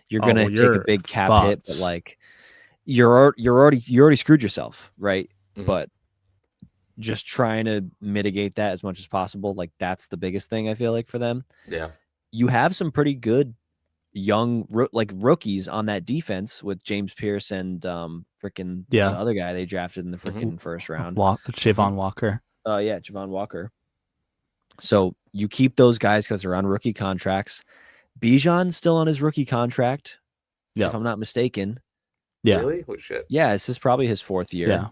You're going to take a big cap hit, but like you already screwed yourself, right? But just trying to mitigate that as much as possible. Like that's the biggest thing I feel like for them. Yeah. You have some pretty good young rookies on that defense with James Pierce and freaking the other guy they drafted in the freaking first round, Javon Walker. Yeah, Javon Walker. So you keep those guys because they're on rookie contracts. Bijan's still on his rookie contract, if I'm not mistaken. Yeah. Really? Holy shit. Yeah, this is probably his fourth year.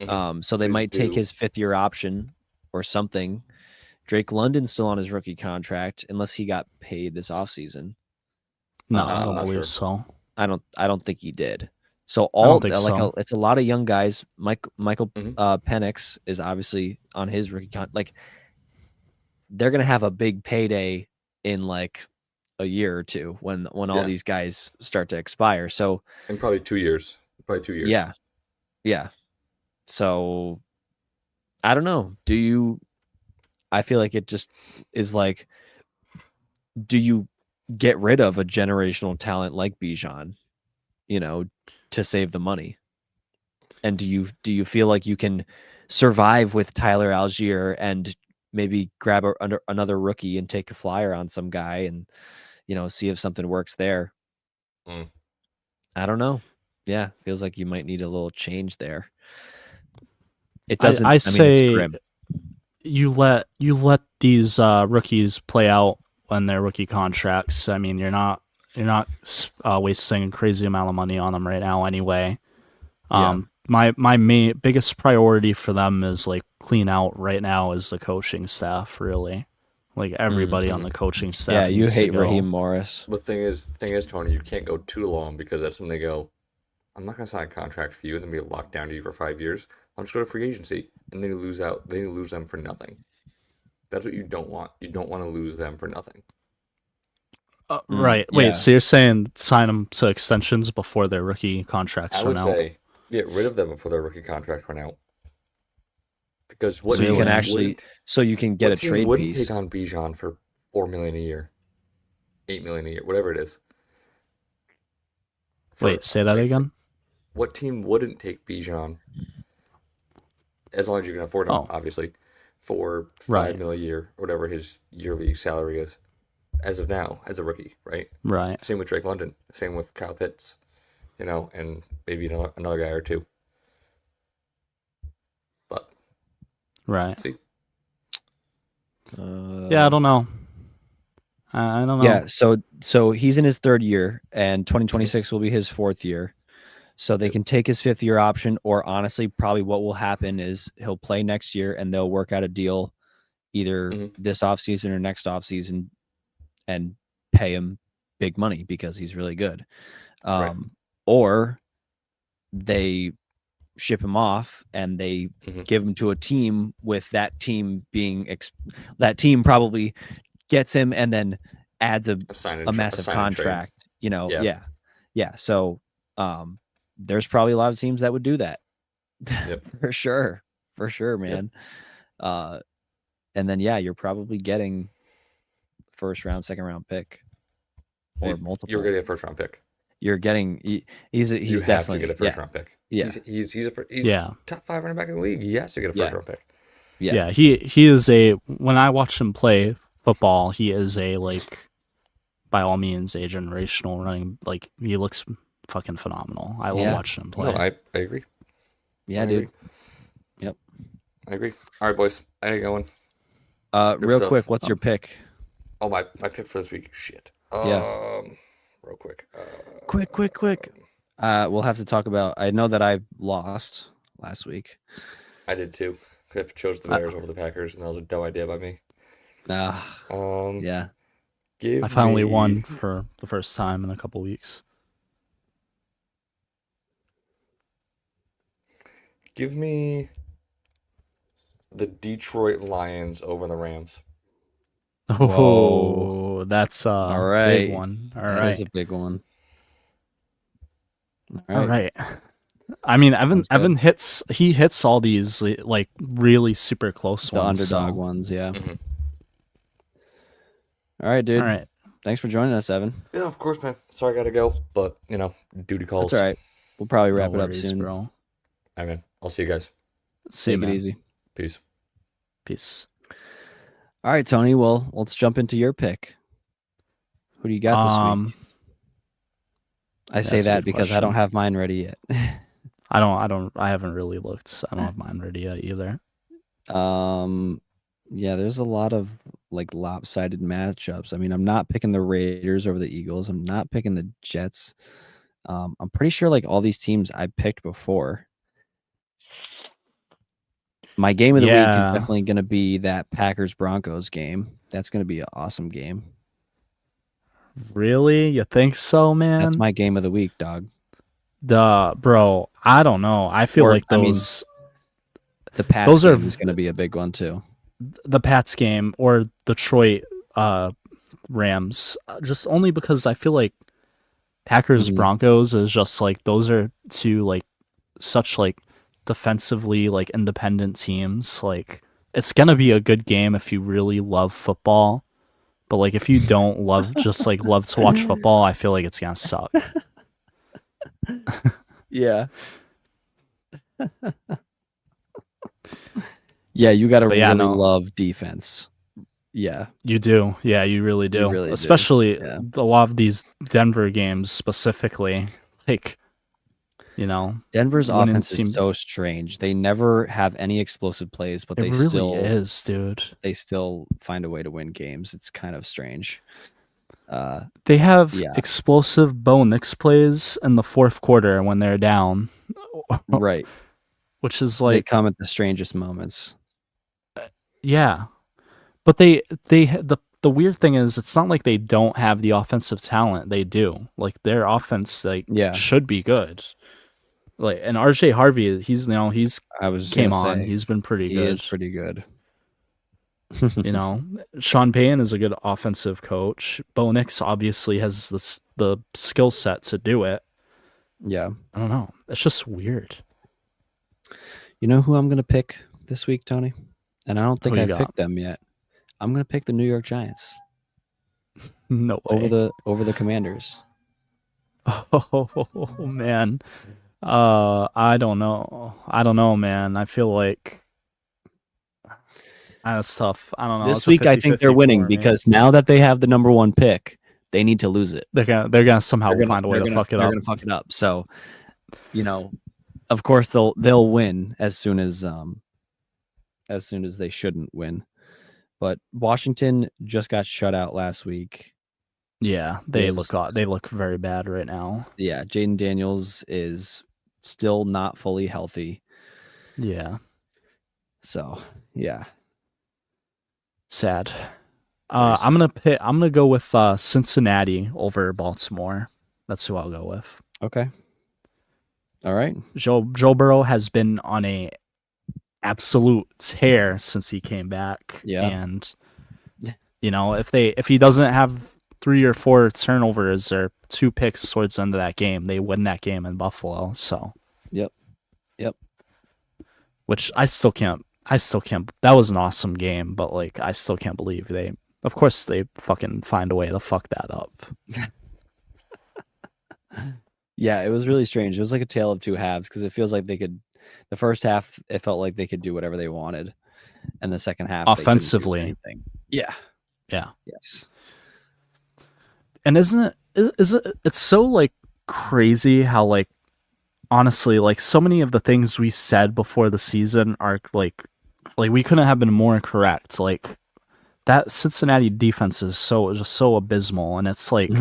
Yeah. So they might take his fifth-year option or something. Drake London's still on his rookie contract unless he got paid this offseason. No, I don't believe so. I don't think he did. So it's a lot of young guys. Michael Penix is obviously on his rookie contract. Like they're gonna have a big payday in like a year or two when all these guys start to expire. So in probably 2 years. Yeah. So I don't know. I feel like it just is like, do you get rid of a generational talent like Bijan, to save the money? And do you feel like you can survive with Tyler Algier and maybe grab another rookie and take a flyer on some guy and see if something works there? I don't know. Yeah, feels like you might need a little change there. It doesn't. I say it's grim. you let these rookies play out on their rookie contracts. I mean, you're not wasting a crazy amount of money on them right now anyway. My biggest priority for them is like clean out right now is the coaching staff, really. Like everybody on the coaching staff. Yeah, you hate Raheem Morris. The thing is, Tony, you can't go too long because that's when they go, I'm not gonna sign a contract for you and then be locked down to you for 5 years. I'm just going to free agency, and then you lose out. Then you lose them for nothing. That's what you don't want. You don't want to lose them for nothing. Right. Wait, so you're saying sign them to extensions before their rookie contracts run out? I would say get rid of them before their rookie contract run out. Because what you can actually, so you can get a trade wouldn't piece. Take on Bijan for $4 million a year, $8 million a year, whatever it is. Wait, say that again. What team wouldn't take Bijan? As long as you can afford him, obviously, for $5 million a year, or whatever his yearly salary is, as of now, as a rookie, right? Right. Same with Drake London. Same with Kyle Pitts, and maybe another guy or two. But right. See. Yeah, I don't know. I don't know. Yeah, so he's in his third year, and 2026 will be his fourth year. So they can take his fifth year option, or honestly, probably what will happen is he'll play next year, and they'll work out a deal either this offseason or next offseason, and pay him big money because he's really good. Right. Or they ship him off and they give him to a team with that team being that team probably gets him and then adds a massive contract, you know. Yeah. So there's probably a lot of teams that would do that. Yep. for sure, man. Yep. And then you're probably getting first round, second round pick, or multiple. You're getting a first round pick. You're getting he's you definitely have to get a first round pick. Yeah, he's top 5 running back in the league. He has to get a first round pick. Yeah, he is when I watch him play football, he is by all means a generational running. Like, he looks fucking phenomenal. I love watching him play. No, I agree. Yeah, dude. Yep. I agree. All right, boys. I ain't going. Real quick, what's your pick? Oh, my pick for this week. Shit. Real quick. Quick. We'll have to talk about. I know that I lost last week. I did too. I chose the Bears over the Packers, and that was a dumb idea by me. Yeah. I finally won for the first time in a couple weeks. Give me the Detroit Lions over the Rams. Oh, that's all right. Big one. That is a big one. All right. I mean, Evan hits all these like really super close ones. The underdog ones, yeah. All right, dude. All right. Thanks for joining us, Evan. Yeah, of course, man. Sorry I gotta go, but duty calls. That's all right. We'll probably wrap it up soon, bro. All right, man. I'll see you guys. Take it easy. Peace. All right, Tony. Well, let's jump into your pick. Who do you got this week? I say that because I don't have mine ready yet. I haven't really looked. I don't have mine ready yet either. Yeah, there's a lot of lopsided matchups. I mean, I'm not picking the Raiders over the Eagles. I'm not picking the Jets. I'm pretty sure all these teams I picked before. My game of the week is definitely going to be that Packers-Broncos game. That's going to be an awesome game. Really? You think so, man? That's my game of the week, dog. Bro, I don't know. I feel like those... the Pats game is going to be a big one, too. The Pats game or Detroit Rams. Just only because I feel like Packers-Broncos is just those are two such defensively independent teams. It's gonna be a good game if you really love football, but if you don't love love to watch football, I feel like it's gonna suck. Yeah. Yeah, you gotta love defense. Yeah, you do. Yeah, you really do. Especially a lot of these Denver games specifically. Denver's offense is so strange. They never have any explosive plays, but they still find a way to win games. It's kind of strange. They have explosive Bo Nix plays in the fourth quarter when they're down. Right. Which is they come at the strangest moments. Yeah. But the weird thing is it's not like they don't have the offensive talent. They do. Their offense should be good. And RJ Harvey, he's came on. He's been pretty good. He is pretty good. Sean Payton is a good offensive coach. Bo Nix obviously has the skill set to do it. Yeah. I don't know. It's just weird. You know who I'm going to pick this week, Tony? And I don't think I picked them yet. I'm going to pick the New York Giants. No way. Over the Commanders. Oh, man. I don't know, man. I feel like that's tough. I don't know. This week I think they're winning because now that they have the number one pick, they need to lose it. They're gonna somehow find a way to fuck it up. They're gonna fuck it up. So, of course they'll win as soon as they shouldn't win. But Washington just got shut out last week. Yeah, they look very bad right now. Yeah, Jaden Daniels is still not fully healthy. Yeah. So, yeah. Sad. I'm gonna go with Cincinnati over Baltimore. That's who I'll go with. Okay. All right. Joe Burrow has been on a absolute tear since he came back. Yeah. And if he doesn't have 3 or 4 turnovers or 2 picks towards the end of that game, they win that game in Buffalo. So Yep. Which I still can't. That was an awesome game, but like I still can't believe of course they fucking find a way to fuck that up. Yeah, it was really strange. It was like a tale of two halves because it feels like the first half, it felt like they could do whatever they wanted. And the second half, offensively. they couldn't do anything. Yeah. Yeah. Yes. And it's so like crazy how like, honestly, like so many of the things we said before the season are like we couldn't have been more correct. Like that Cincinnati defense is just so abysmal. And it's like,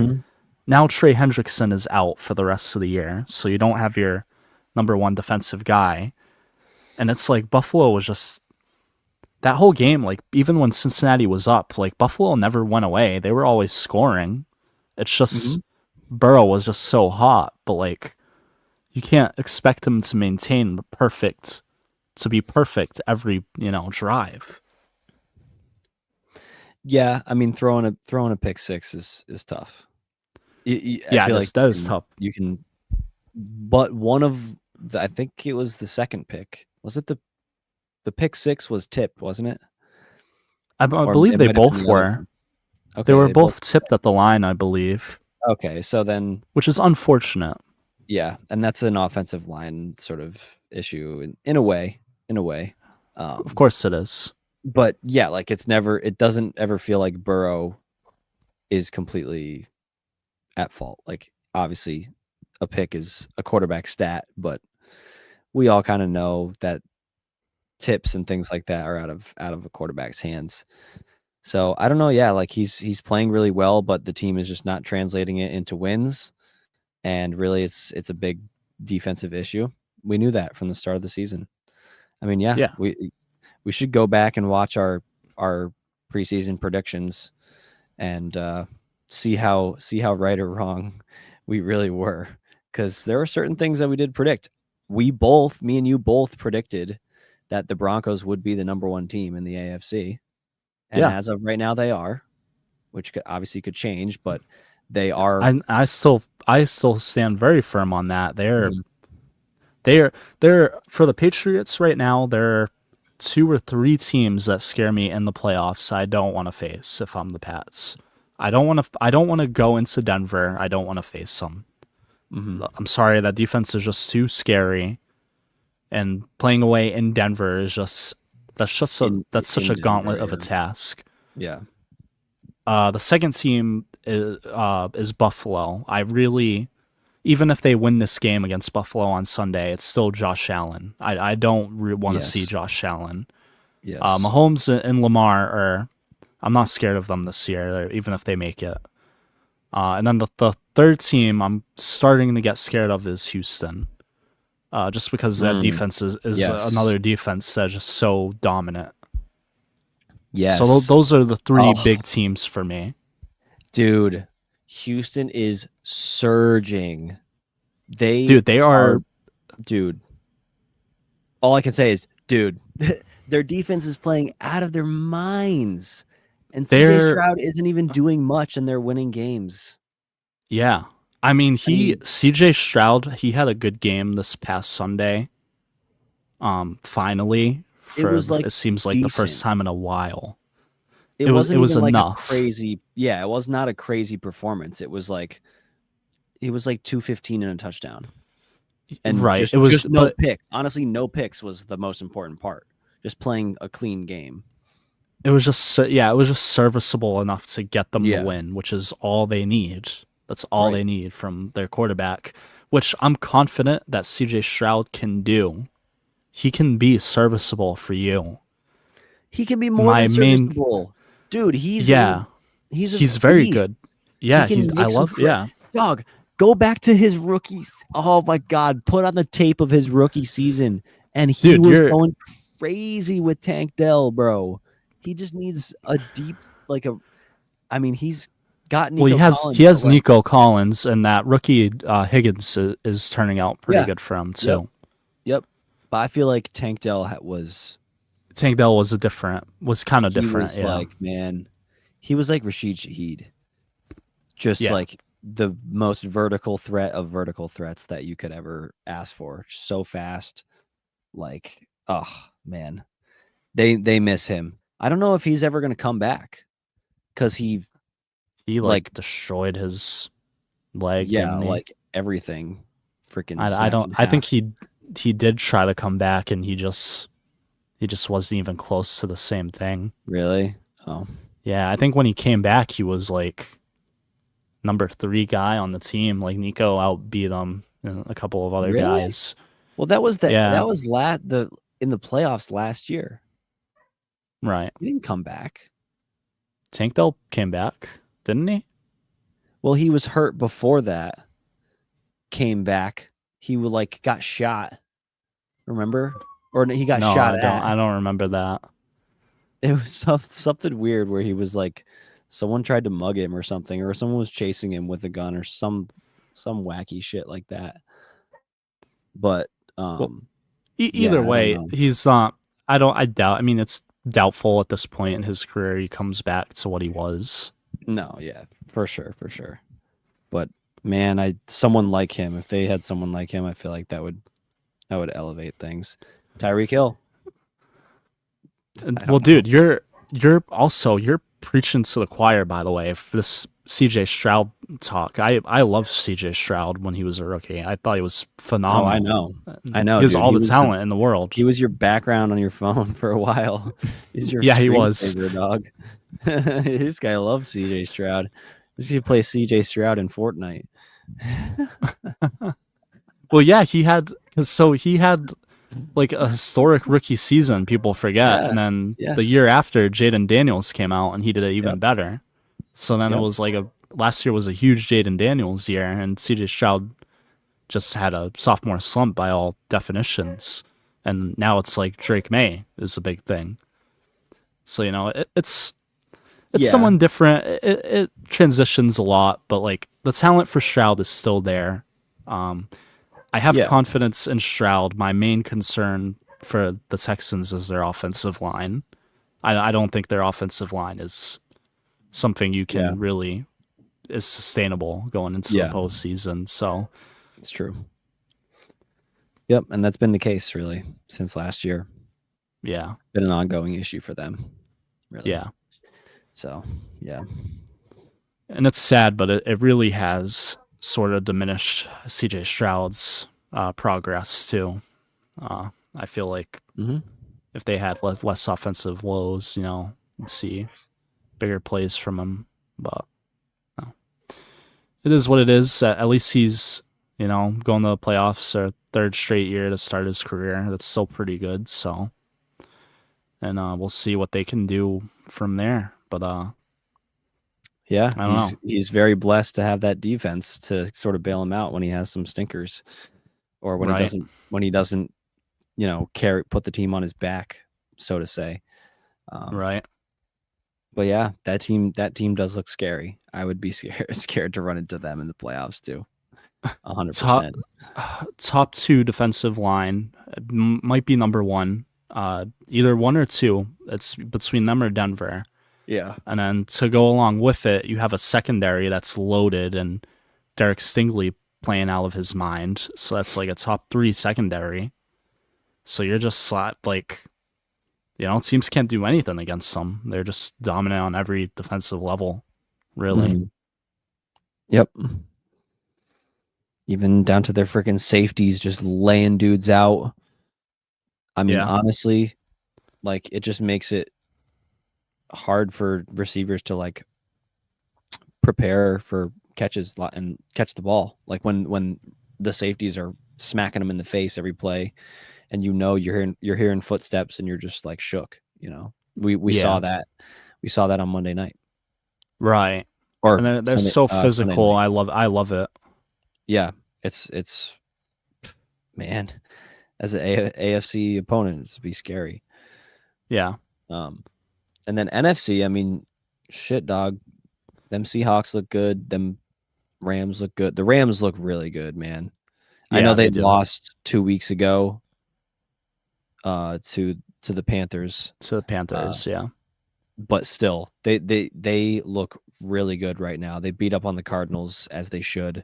now Trey Hendrickson is out for the rest of the year, so you don't have your number 1 defensive guy. And it's like Buffalo was just that whole game, like even when Cincinnati was up, like Buffalo never went away. They were always scoring. It's just Burrow was just so hot, but like you can't expect him to maintain to be perfect every, drive. Yeah, I mean throwing a pick six is tough. Yeah, that is tough. You can, but one of I think it was the second pick. Was it the pick six was tipped, wasn't it? I believe they both were. Okay, they were both tipped at the line, I believe. Okay, so then, which is unfortunate. Yeah, and that's an offensive line sort of issue in a way. Of course it is. But yeah, like it doesn't ever feel like Burrow is completely at fault. Like obviously a pick is a quarterback stat, but we all kind of know that tips and things like that are out of a quarterback's hands. So I don't know. Yeah, like he's playing really well, but the team is just not translating it into wins. And really, it's a big defensive issue. We knew that from the start of the season. I mean, yeah. We should go back and watch our preseason predictions and see how right or wrong we really were, because there were certain things that we did predict. Me and you both predicted that the Broncos would be the number 1 team in the AFC. And as of right now, they are, which obviously could change, but they are. I still stand very firm on that. They're for the Patriots right now. There are 2 or 3 teams that scare me in the playoffs. I don't want to face if I'm the Pats. I don't want to go into Denver. I don't want to face them. I'm sorry, that defense is just too scary, and playing away in Denver is that's such a gauntlet of a task. Yeah. The second team is Buffalo. Even if they win this game against Buffalo on Sunday, it's still Josh Allen. I don't want to see Josh Allen. Yes. Mahomes and Lamar I'm not scared of them this year, even if they make it. And then the third team I'm starting to get scared of is Houston. Just because that defense is another defense that's just so dominant. Yes. So those are the 3 big teams for me. Dude, Houston is surging. They are. Dude, all I can say is, dude, their defense is playing out of their minds. And CJ Stroud isn't even doing much, and they're winning games. Yeah. I mean, CJ Stroud, he had a good game this past Sunday. Finally, it seems like decent. The first time in a while. It was enough. It was not a crazy performance. It was like 215 and a touchdown. And it was just no picks. Honestly, no picks was the most important part. Just playing a clean game. It was just serviceable enough to get them to win, which is all they need. That's all they need from their quarterback, which I'm confident that CJ Stroud can do. He can be serviceable for you. He can be more My than main, serviceable, dude. He's yeah, he's a he's very beast. good. Yeah, He can I make some love, yeah. dog. Go back to his rookies. Oh my god, put on the tape of his rookie season, and he Dude, was going crazy with Tank Dell, bro. He just needs a deep, like a. I mean, he's got well, Nico he Collins, but has like, Nico Collins, and that rookie Higgins is turning out pretty yeah, good for him yep, too. yep. But I feel like Tank Dell was Tank Dell was kind of he different, was yeah. like, man, he was like Rashid Shaheed, just Yeah. like the most vertical threat of vertical threats that you could ever ask for. So fast, like, oh man, they miss him. I don't know if he's ever going to come back because he like destroyed his leg, yeah, didn't he? like everything freaking I snapped don't. in I think half. he did try to come back, and he just wasn't even close to the same thing. Really? Oh, Yeah, I think when he came back, he was like number 3 guy on the team. Like Nico outbeat him and a couple of other really? guys. Well, that was Yeah, in the playoffs last year. right. He didn't come back. Tank Dell came back, didn't he? Well, he was hurt before that. Came back. He would like got shot. Remember? Or he got No, shot I at. don't remember that. It was something weird where he was like, someone tried to mug him or something, or someone was chasing him with a gun or some wacky shit like that. But Well, yeah, either I don't way, know. he's not. I doubt. I mean, it's doubtful at this point in his career he comes back to what he was. No, yeah, for sure. But man, someone like him, if they had someone like him, I feel like that would elevate things. Tyreek Hill. Well, Know. dude, you're preaching to the choir. By the way, for this CJ Stroud talk, I love CJ Stroud when he was a rookie. I thought he was phenomenal. Oh, I know. He has Dude. all the talent in the world. He was your background on your phone for a while. He's your yeah, he was. dog. This guy loves CJ Stroud. This guy play CJ Stroud in Fortnite. Well, yeah, he had like a historic rookie season. People forget, and then the year after, Jaden Daniels came out and he did it even better. So then it was like last year was a huge Jaden Daniels year, and CJ Stroud just had a sophomore slump by all definitions, and now it's like Drake May is a big thing. So it's someone different. It transitions a lot, but like the talent for Stroud is still there. I have confidence in Stroud. My main concern for the Texans is their offensive line. I don't think their offensive line is something you can really is sustainable going into the postseason. So it's true. Yep, and that's been the case really since last year. Yeah, been an ongoing issue for them. Really. Yeah. So yeah, and it's sad, but it really has sort of diminished CJ Stroud's progress too. I feel like if they had less offensive woes, you'd see bigger plays from him. But no. It is what it is. At least he's going to the playoffs a third straight year to start his career. That's still pretty good. So, and we'll see what they can do from there. But yeah, I don't know. He's very blessed to have that defense to sort of bail him out when he has some stinkers, or when he doesn't, put the team on his back, so to say. Right. But yeah, that team does look scary. I would be scared to run into them in the playoffs too. 100%. Top 2 defensive line might be number 1. Either 1 or 2. It's between them or Denver. Yeah. And then to go along with it, you have a secondary that's loaded and Derek Stingley playing out of his mind. So that's like a top 3 secondary. So you're just like, teams can't do anything against them. They're just dominant on every defensive level, really. Mm-hmm. Yep. Even down to their freaking safeties just laying dudes out. I mean, honestly, like it just makes it hard for receivers to like prepare for catches and catch the ball. Like when the safeties are smacking them in the face every play, and you're hearing footsteps and you're just like shook. We Yeah. saw that. We saw that on Monday night. Right. Or And they're Sunday, so Sunday physical. night. I love it. Yeah, it's man, as an AFC opponent, it's be scary. Yeah. And then NFC, I mean, shit, dog. Them Seahawks look good. Them Rams look good. The Rams look really good, man. I know Yeah, they they do. lost 2 weeks ago to the Panthers, To the Panthers, yeah. but still, they look really good right now. They beat up on the Cardinals as they should.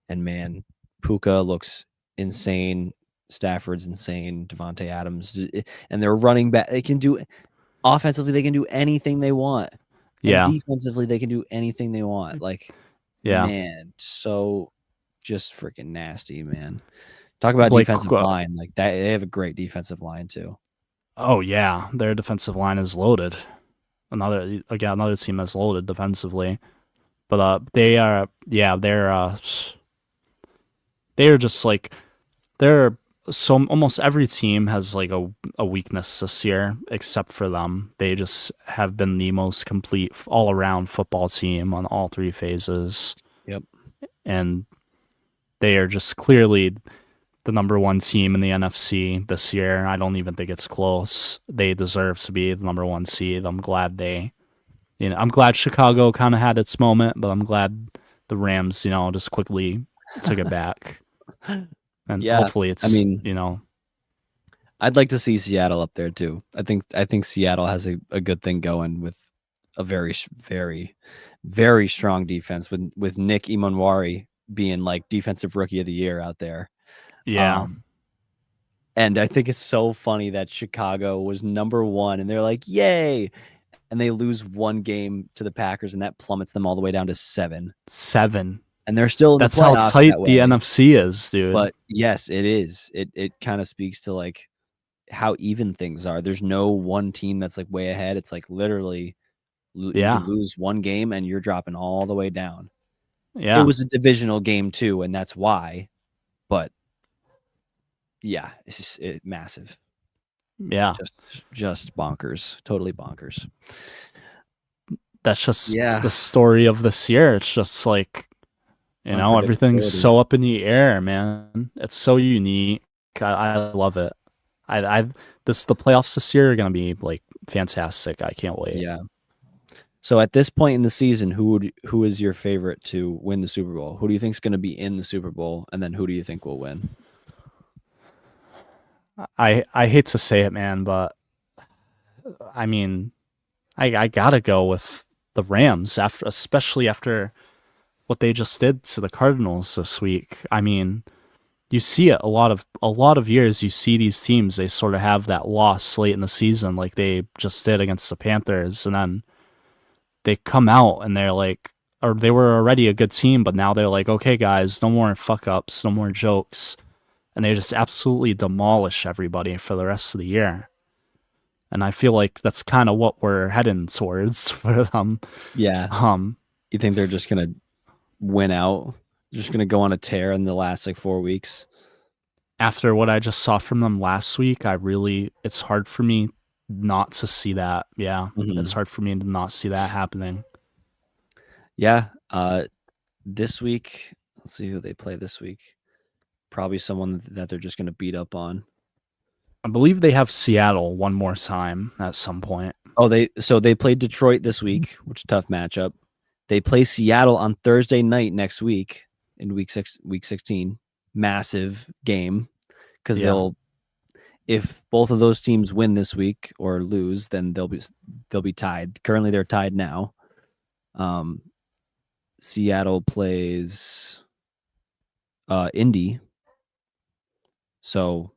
And man, Puka looks insane. Stafford's insane. Devontae Adams, and they're running back. They can do offensively. They can do anything they want, and Yeah. defensively they can do anything they want. Like, Yeah. man, so just freaking nasty, man. Talk about Blake, defensive line like that. They have a great defensive line too. oh yeah, their defensive line is loaded. Another team that's loaded defensively, but they're just like they're so almost every team has like a weakness this year except for them. They just have been the most complete all around football team on all three phases. Yep, and they are just clearly the number one team in the NFC this year. I don't even think it's close. They deserve to be the number one seed. I'm glad I'm glad Chicago kind of had its moment, but I'm glad the Rams, just quickly took it back. And yeah, hopefully it's, I'd like to see Seattle up there too. I think Seattle has a good thing going with a very, very, very strong defense with Nick Imanwari being like defensive rookie of the year out there. Yeah. And I think it's so funny that Chicago was number one and they're like, yay. And they lose one game to the Packers and that plummets them all the way down to 7. 7. And they're still in That's the playoffs how tight that the way. NFC is, dude. But yes, it is. It kind of speaks to like how even things are. There's no one team that's like way ahead. It's like literally you could lose one game and you're dropping all the way down. Yeah. It was a divisional game too, and that's why. But yeah, it's just massive. Yeah. Just bonkers. Totally bonkers. That's just the story of this year. It's just like, everything's so up in the air, man. It's so unique. I love it. The playoffs this year are gonna be like fantastic. I can't wait. Yeah. So at this point in the season, who is your favorite to win the Super Bowl? Who do you think is going to be in the Super Bowl, and then who do you think will win? I hate to say it, man, but I mean, I gotta go with the Rams especially after what they just did to the Cardinals this week. I mean, you see it a lot of years. You see these teams, they sort of have that loss late in the season, like they just did against the Panthers, and then they come out and they're like, or they were already a good team, but now they're like, okay, guys, no more fuck ups, no more jokes, and they just absolutely demolish everybody for the rest of the year. And I feel like that's kind of what we're heading towards for them. Yeah. You think they're just gonna win out? They're just gonna go on a tear in the last like 4 weeks? After what I just saw from them last week, it's hard for me not to see that. Yeah. Mm-hmm. It's hard for me to not see that happening. Yeah. This week, let's see who they play this week. Probably someone that they're just going to beat up on. I believe they have Seattle one more time at some point. Oh, they played Detroit this week, which is a tough matchup. They play Seattle on Thursday night next week in week 16. Massive game because if both of those teams win this week or lose, then they'll be tied. Currently, they're tied now. Seattle plays Indy. So,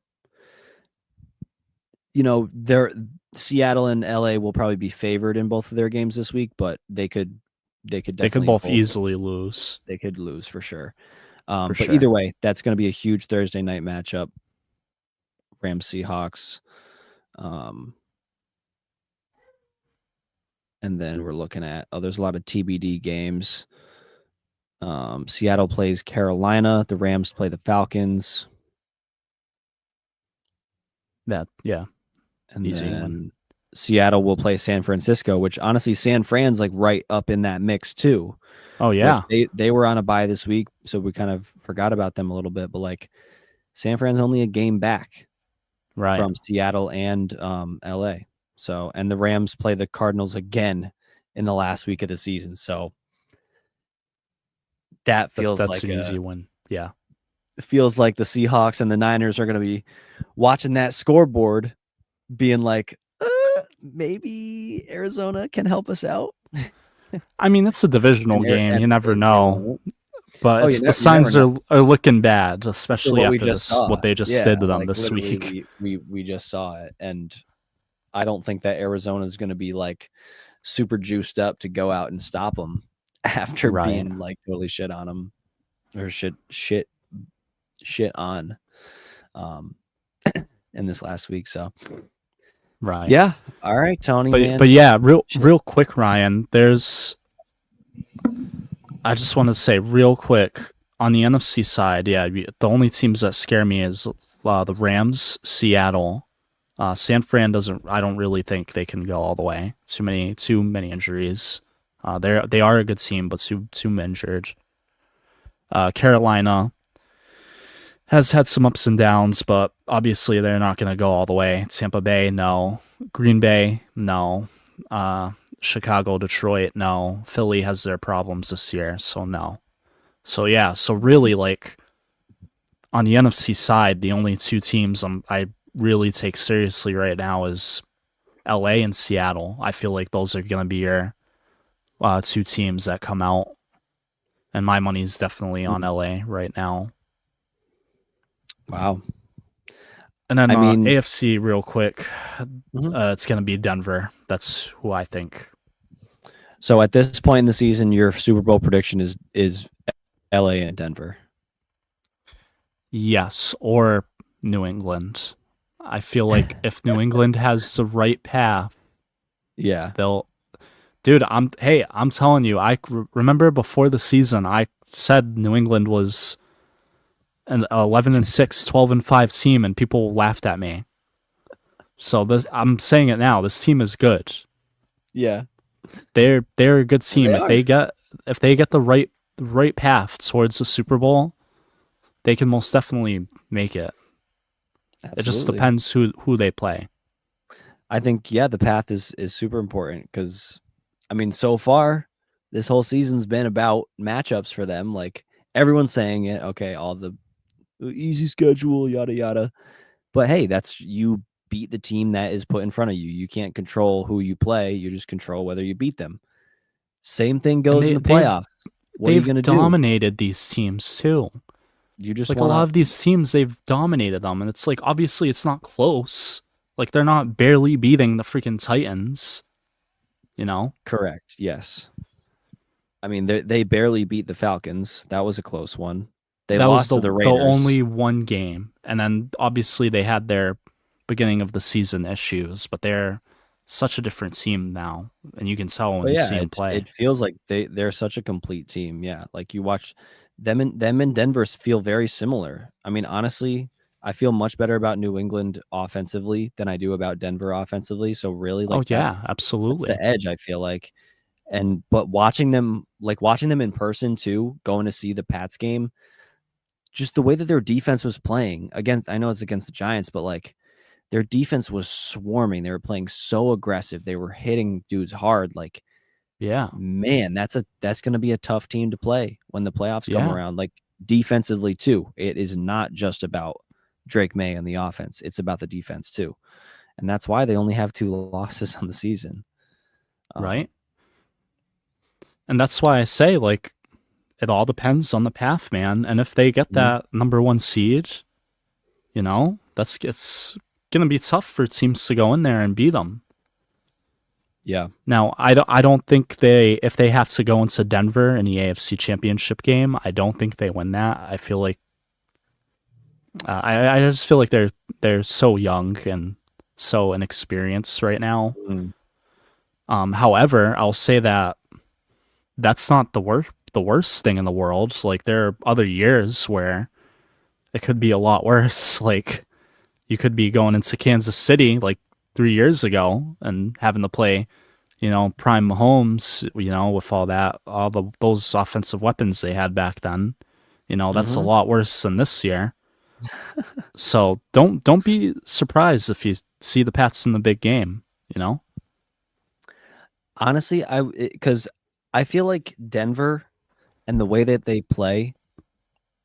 Seattle and LA will probably be favored in both of their games this week, but they could both easily lose. They could lose for sure. But either way, that's going to be a huge Thursday night matchup. Rams Seahawks. And then we're looking at there's a lot of TBD games. Seattle plays Carolina. The Rams play the Falcons. Yeah. And easy then Seattle will play San Francisco, which honestly, San Fran's like right up in that mix too. Oh yeah, Which they were on a bye this week, so we kind of forgot about them a little bit. But like, San Fran's only a game back right. from Seattle and LA. So, and the Rams play the Cardinals again in the last week of the season. So that feels That's like an easy win. Yeah. it feels like the Seahawks and the Niners are going to be watching that scoreboard, being like, maybe Arizona can help us out. I mean, it's a divisional game. You never know. But the signs are looking bad, especially after what they just did to them this week. We just saw it, and I don't think that Arizona is going to be like super juiced up to go out and stop them after being like totally shit on them or shit on in this last week. So yeah, all right, Tony. But yeah, real quick, Ryan. I just want to say real quick on the NFC side, yeah, the only teams that scare me is the Rams, Seattle, San Fran doesn't. I don't really think they can go all the way. Too many injuries. They are a good team, but too injured. Carolina has had some ups and downs, but obviously they're not going to go all the way. Tampa Bay, no. Green Bay, no. Chicago, Detroit, no. Philly has their problems this year, so no. So yeah, so really like on the NFC side, the only two teams I really take seriously right now is LA and Seattle. I feel like those are going to be your two teams that come out, and my money's definitely on LA right now. Wow. And then AFC real quick, it's going to be Denver. That's who I think. So at this point in the season, your Super Bowl prediction is LA and Denver. Yes, or New England. I feel like if New England has the right path, yeah, they'll. Dude, I'm telling you, I remember before the season, I said New England was an 11-6, 12-5 team, and people laughed at me. So I'm saying it now. This team is good. Yeah, they're a good team. If they get the right path towards the Super Bowl, they can most definitely make it. Absolutely. It just depends who they play. I think the path is super important because, I mean, so far this whole season's been about matchups for them. Like everyone's saying it. Okay, all the easy schedule, yada yada. But hey, that's you beat the team that is put in front of you. You can't control who you play. You just control whether you beat them. Same thing goes in the playoffs. What are you going to do? They've dominated these teams too. You just like a lot of these teams, they've dominated them, and it's like obviously it's not close. Like they're not barely beating the freaking Titans. You know? Correct. Yes. I mean, they barely beat the Falcons. That was a close one. They lost to the Raiders. The only one game, and then obviously they had their beginning of the season issues, but they're such a different team now, and you can tell when you see them play. It feels like they're such a complete team. Yeah, like you watch them and Denver feel very similar. I mean, honestly, I feel much better about New England offensively than I do about Denver offensively. So really, like, absolutely, that's the edge. I feel like, but watching them in person too, going to see the Pats game, just the way that their defense was playing against. I know it's against the Giants, but like their defense was swarming. They were playing so aggressive. They were hitting dudes hard. Like, yeah, man, that's going to be a tough team to play when the playoffs come around. Like defensively too, it is not just about Drake May and the offense. It's about the defense too, and that's why they only have 2 losses on the season. Right, and that's why I say like it all depends on the path, man. And if they get that number 1 seed, you know, it's gonna be tough for teams to go in there and beat them. Yeah. Now, I don't think if they have to go into Denver in the AFC Championship game, I don't think they win that. I feel like I just feel like they're so young and so inexperienced right now. However, I'll say that's not the worst thing in the world. Like there are other years where it could be a lot worse. Like you could be going into Kansas City, like 3 years ago and having to play, prime Mahomes, with those offensive weapons they had back then. That's a Mhm. lot worse than this year. So don't be surprised if you see the Pats in the big game, Honestly, because I feel like Denver and the way that they play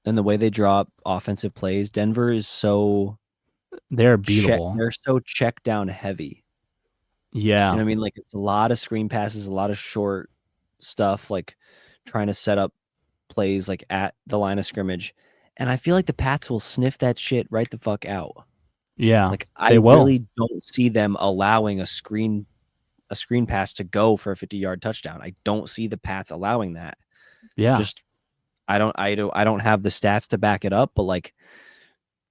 and the way they draw up offensive plays, Denver is so They're beatable. they're so check down heavy. You know Yeah. what I mean? Like it's a lot of screen passes, a lot of short stuff, like trying to set up plays like at the line of scrimmage. And I feel like the Pats will sniff that shit right the fuck out. Yeah. Like I They will. really don't see them allowing a screen pass to go for a 50-yard touchdown. I don't see the Pats allowing that. Yeah. Just I don't have the stats to back it up, but like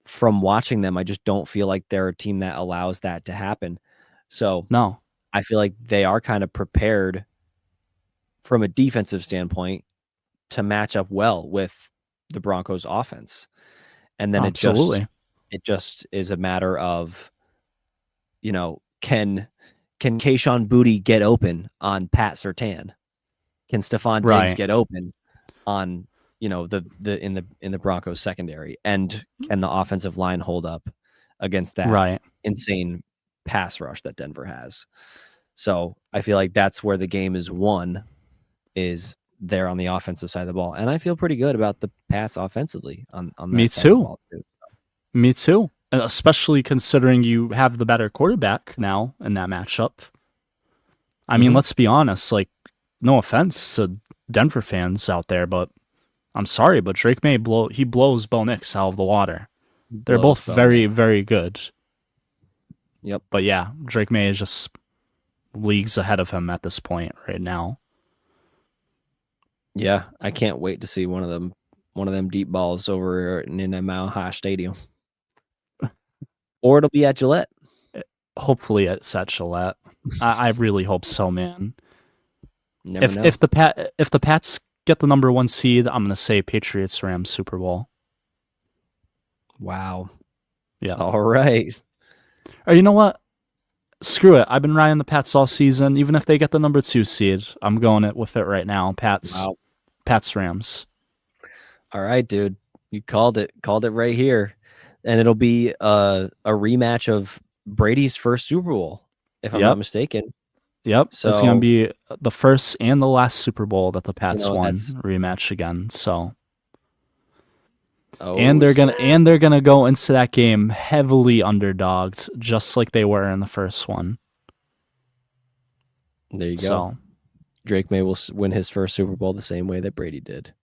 from watching them, I just don't feel like they're a team that allows that to happen. So No. I feel like they are kind of prepared from a defensive standpoint to match up well with the Broncos offense. And then Absolutely. it just is a matter of, can Kayshon Boutte get open on Pat Surtain? Can Stephon Diggs Right. get open on, the in the Broncos secondary? And can the offensive line hold up against that Right. insane pass rush that Denver has? So I feel like that's where the game is won, is there on the offensive side of the ball. And I feel pretty good about the Pats offensively on Me that side of the too. ball too. Me too. Especially considering you have the better quarterback now in that matchup. I mean, let's be honest, like, no offense to Denver fans out there, but I'm sorry, but Drake May blows Bo Nix out of the water. They're both very, very good. Yep. But yeah, Drake May is just leagues ahead of him at this point right now. Yeah, I can't wait to see one of them deep balls over in Mile High Stadium. Or it'll be at Gillette. Hopefully it's at Gillette. I really hope so, man. Never know. If the Pats get the number 1 seed, I'm gonna say Patriots Rams Super Bowl. Wow. Yeah. All right. Or you know what? Screw it. I've been riding the Pats all season. Even if they get the number 2 seed, I'm going with it right now. Pats Rams. All right, dude. You called it. Called it right here. And it'll be a rematch of Brady's first Super Bowl, if I'm not mistaken. Yep. So it's gonna be the first and the last Super Bowl that the Pats won. that's Rematch again. So Oh, and they're gonna go into that game heavily underdogged, just like they were in the first one. There you go. So Drake May will win his first Super Bowl the same way that Brady did,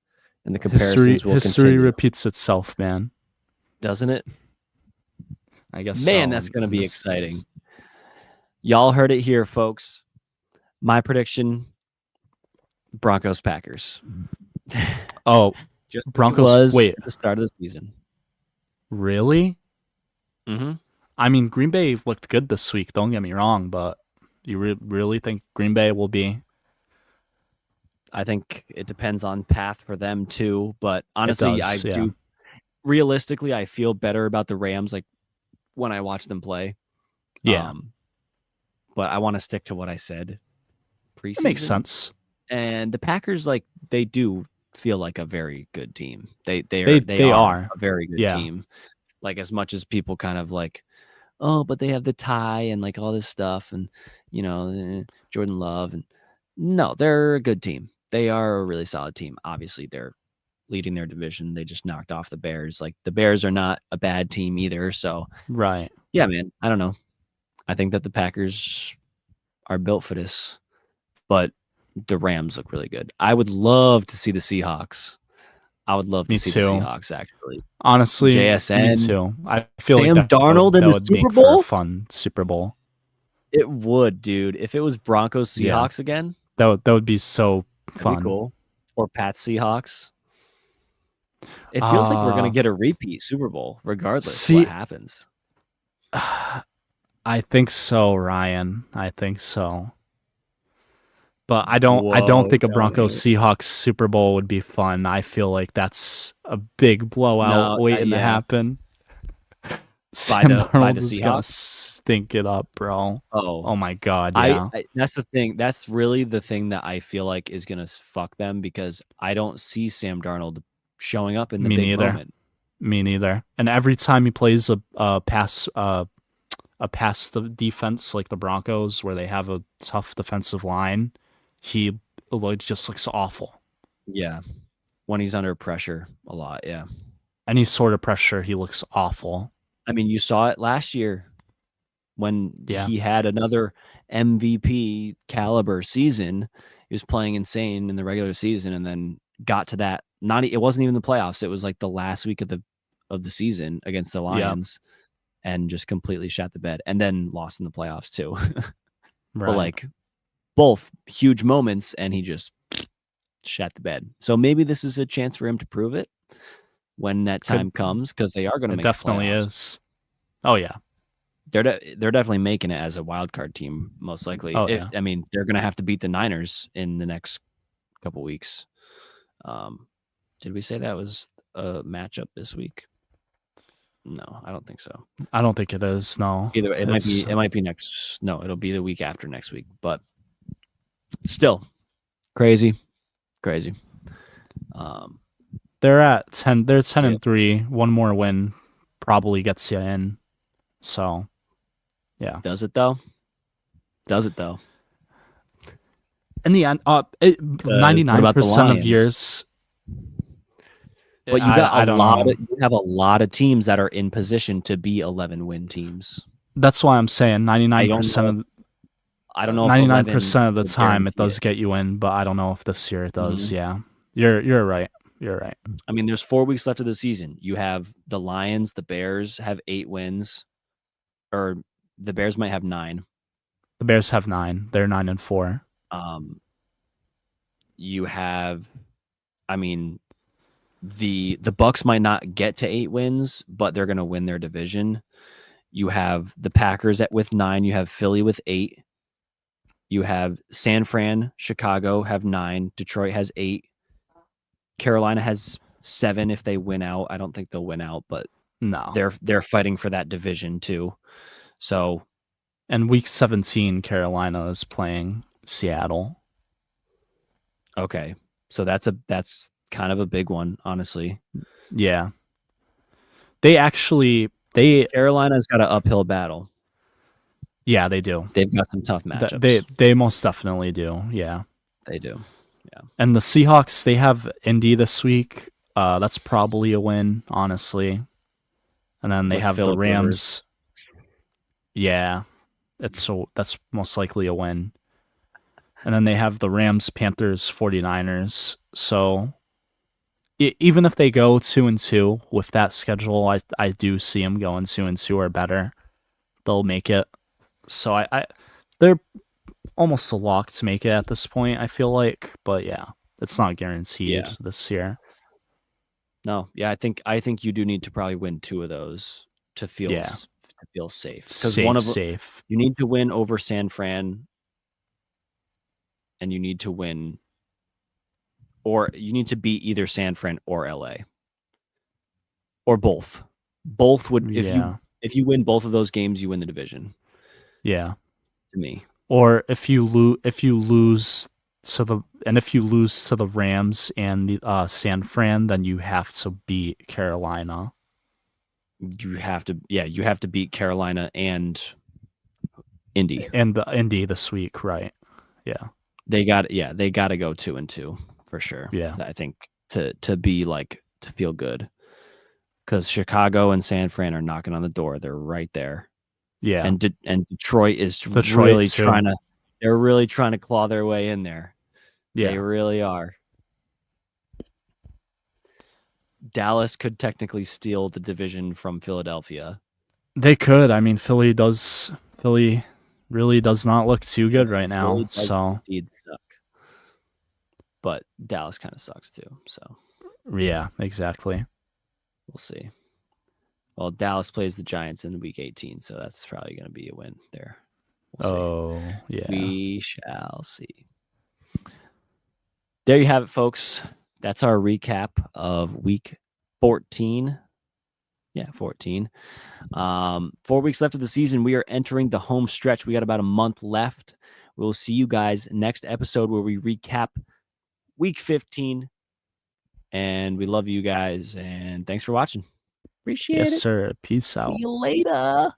and the comparisons will history continue. repeats itself, man. Doesn't it? I guess. Man, that's gonna be exciting. Y'all heard it here, folks. My prediction: Broncos Packers. Oh, just Broncos. Wait, at the start of the season. Really? Mm-hmm. I mean, Green Bay looked good this week. Don't get me wrong, but you really think Green Bay will be? I think it depends on path for them too. But honestly, do. Realistically, I feel better about the Rams like when I watch them play. Yeah. But I want to stick to what I said preseason. That makes sense. And the Packers, like, they do feel like a very good team. They are a very good team. Like, as much as people kind of like, oh, but they have the tie and like all this stuff and Jordan Love, and no, they're a good team. They are a really solid team. Obviously, they're leading their division. They just knocked off the Bears. Like, the Bears are not a bad team either. So right. Yeah, man. I don't know. I think that the Packers are built for this, but the Rams look really good. I would love to see the Seahawks. I would love to see the Seahawks, actually. Honestly, JSN. Me too. I feel Sam like Darnold in the Super Bowl? For a fun Super Bowl. It would, dude. If it was Broncos Seahawks again, that would be so fun. That'd be cool. Or Pats Seahawks. It feels like we're gonna get a repeat Super Bowl, regardless of what happens. I think so, Ryan. I think so. But I don't think a Broncos Seahawks Super Bowl would be fun. I feel like that's a big blowout waiting to happen. Sam the Darnold is gonna Seahawks? stink it up, bro. Oh, Oh my god, yeah. I that's the thing. That's really the thing that I feel like is gonna fuck them because I don't see Sam Darnold showing up in the Me big neither. moment. Me neither. And every time he plays a pass the defense like the Broncos, where they have a tough defensive line, he just looks awful. Yeah, when he's under pressure a lot. Yeah, Any sort of pressure, he looks awful. I mean, you saw it last year when Yeah. he had another MVP caliber season. He was playing insane in the regular season, and then got to that. It wasn't even the playoffs. It was like the last week of the season against the Lions, and just completely shot the bed, and then lost in the playoffs too. Right. But like both huge moments, and he just shot the bed. So maybe this is a chance for him to prove it when that time comes, because they are going to make definitely playoffs. is. Oh yeah. They're definitely making it as a wild card team, most likely. Oh, yeah. I mean, they're going to have to beat the Niners in the next couple weeks. Did we say that was a matchup this week? No, I don't think so. I don't think it is. No. Either it might be next. No, it'll be the week after next week. But still, crazy. They're at 10. They're 10-3. One more win probably gets you in. So, yeah. Does it though? In the end, 99% of years. But you got you have a lot of teams that are in position to be 11-win teams. That's why I'm saying 99%. I don't know. 99% of the time it does get you in, but I don't know if this year it does. Mm-hmm. Yeah, you're right. You're right. I mean, there's 4 weeks left of the season. You have the Lions, the Bears have 8 wins, or the Bears might have 9. The Bears have 9. They're 9-4. You have, I mean, the Bucks might not get to 8 wins, but they're going to win their division. You have the Packers with 9. You have Philly with 8. You have San Fran, Chicago have 9. Detroit has 8. Carolina has 7 if they win out. I don't think they'll win out, but no, they're fighting for that division too. So, and week 17, Carolina is playing Seattle. Okay, so that's kind of a big one, honestly. Yeah, Carolina's got an uphill battle. Yeah, they do. They've got some tough matchups. They most definitely do. Yeah, they do. Yeah, and the Seahawks, they have Indy this week. That's probably a win, honestly. And then they have the Rams. Rivers. Yeah, that's most likely a win. And then they have the Rams, Panthers, 49ers. So even if they go 2-2 with that schedule, I do see them going 2-2 or better. They'll make it. So they're almost a lock to make it at this point, I feel like. But yeah, it's not guaranteed this year. No, yeah, I think you do need to probably win 2 of those to feel safe. Because safe. You need to win over San Fran, and you need to win, or you need to beat either San Fran or LA, or both. Both would if you win both of those games, you win the division. Yeah, to me. Or if you lose to the Rams and the San Fran, then you have to beat Carolina. You have to beat Carolina and Indy. And the Indy this week, right? Yeah. They got to go 2-2 for sure. Yeah. I think to be like to feel good. Because Chicago and San Fran are knocking on the door. They're right there. Yeah. And Detroit is really trying to. They're really trying to claw their way in there. Yeah. They really are. Dallas could technically steal the division from Philadelphia. They could. I mean, Philly really does not look too good right now. So indeed suck. But Dallas kind of sucks too. So yeah, exactly. We'll see. Well, Dallas plays the Giants in week 18, so that's probably going to be a win there. We'll see. Yeah. We shall see. There you have it, folks. That's our recap of week 14 Yeah, 14. 4 weeks left of the season. We are entering the home stretch. We got about a month left. We'll see you guys next episode where we recap week 15. And we love you guys. And thanks for watching. Appreciate Yes, it. sir. Peace See out. you later.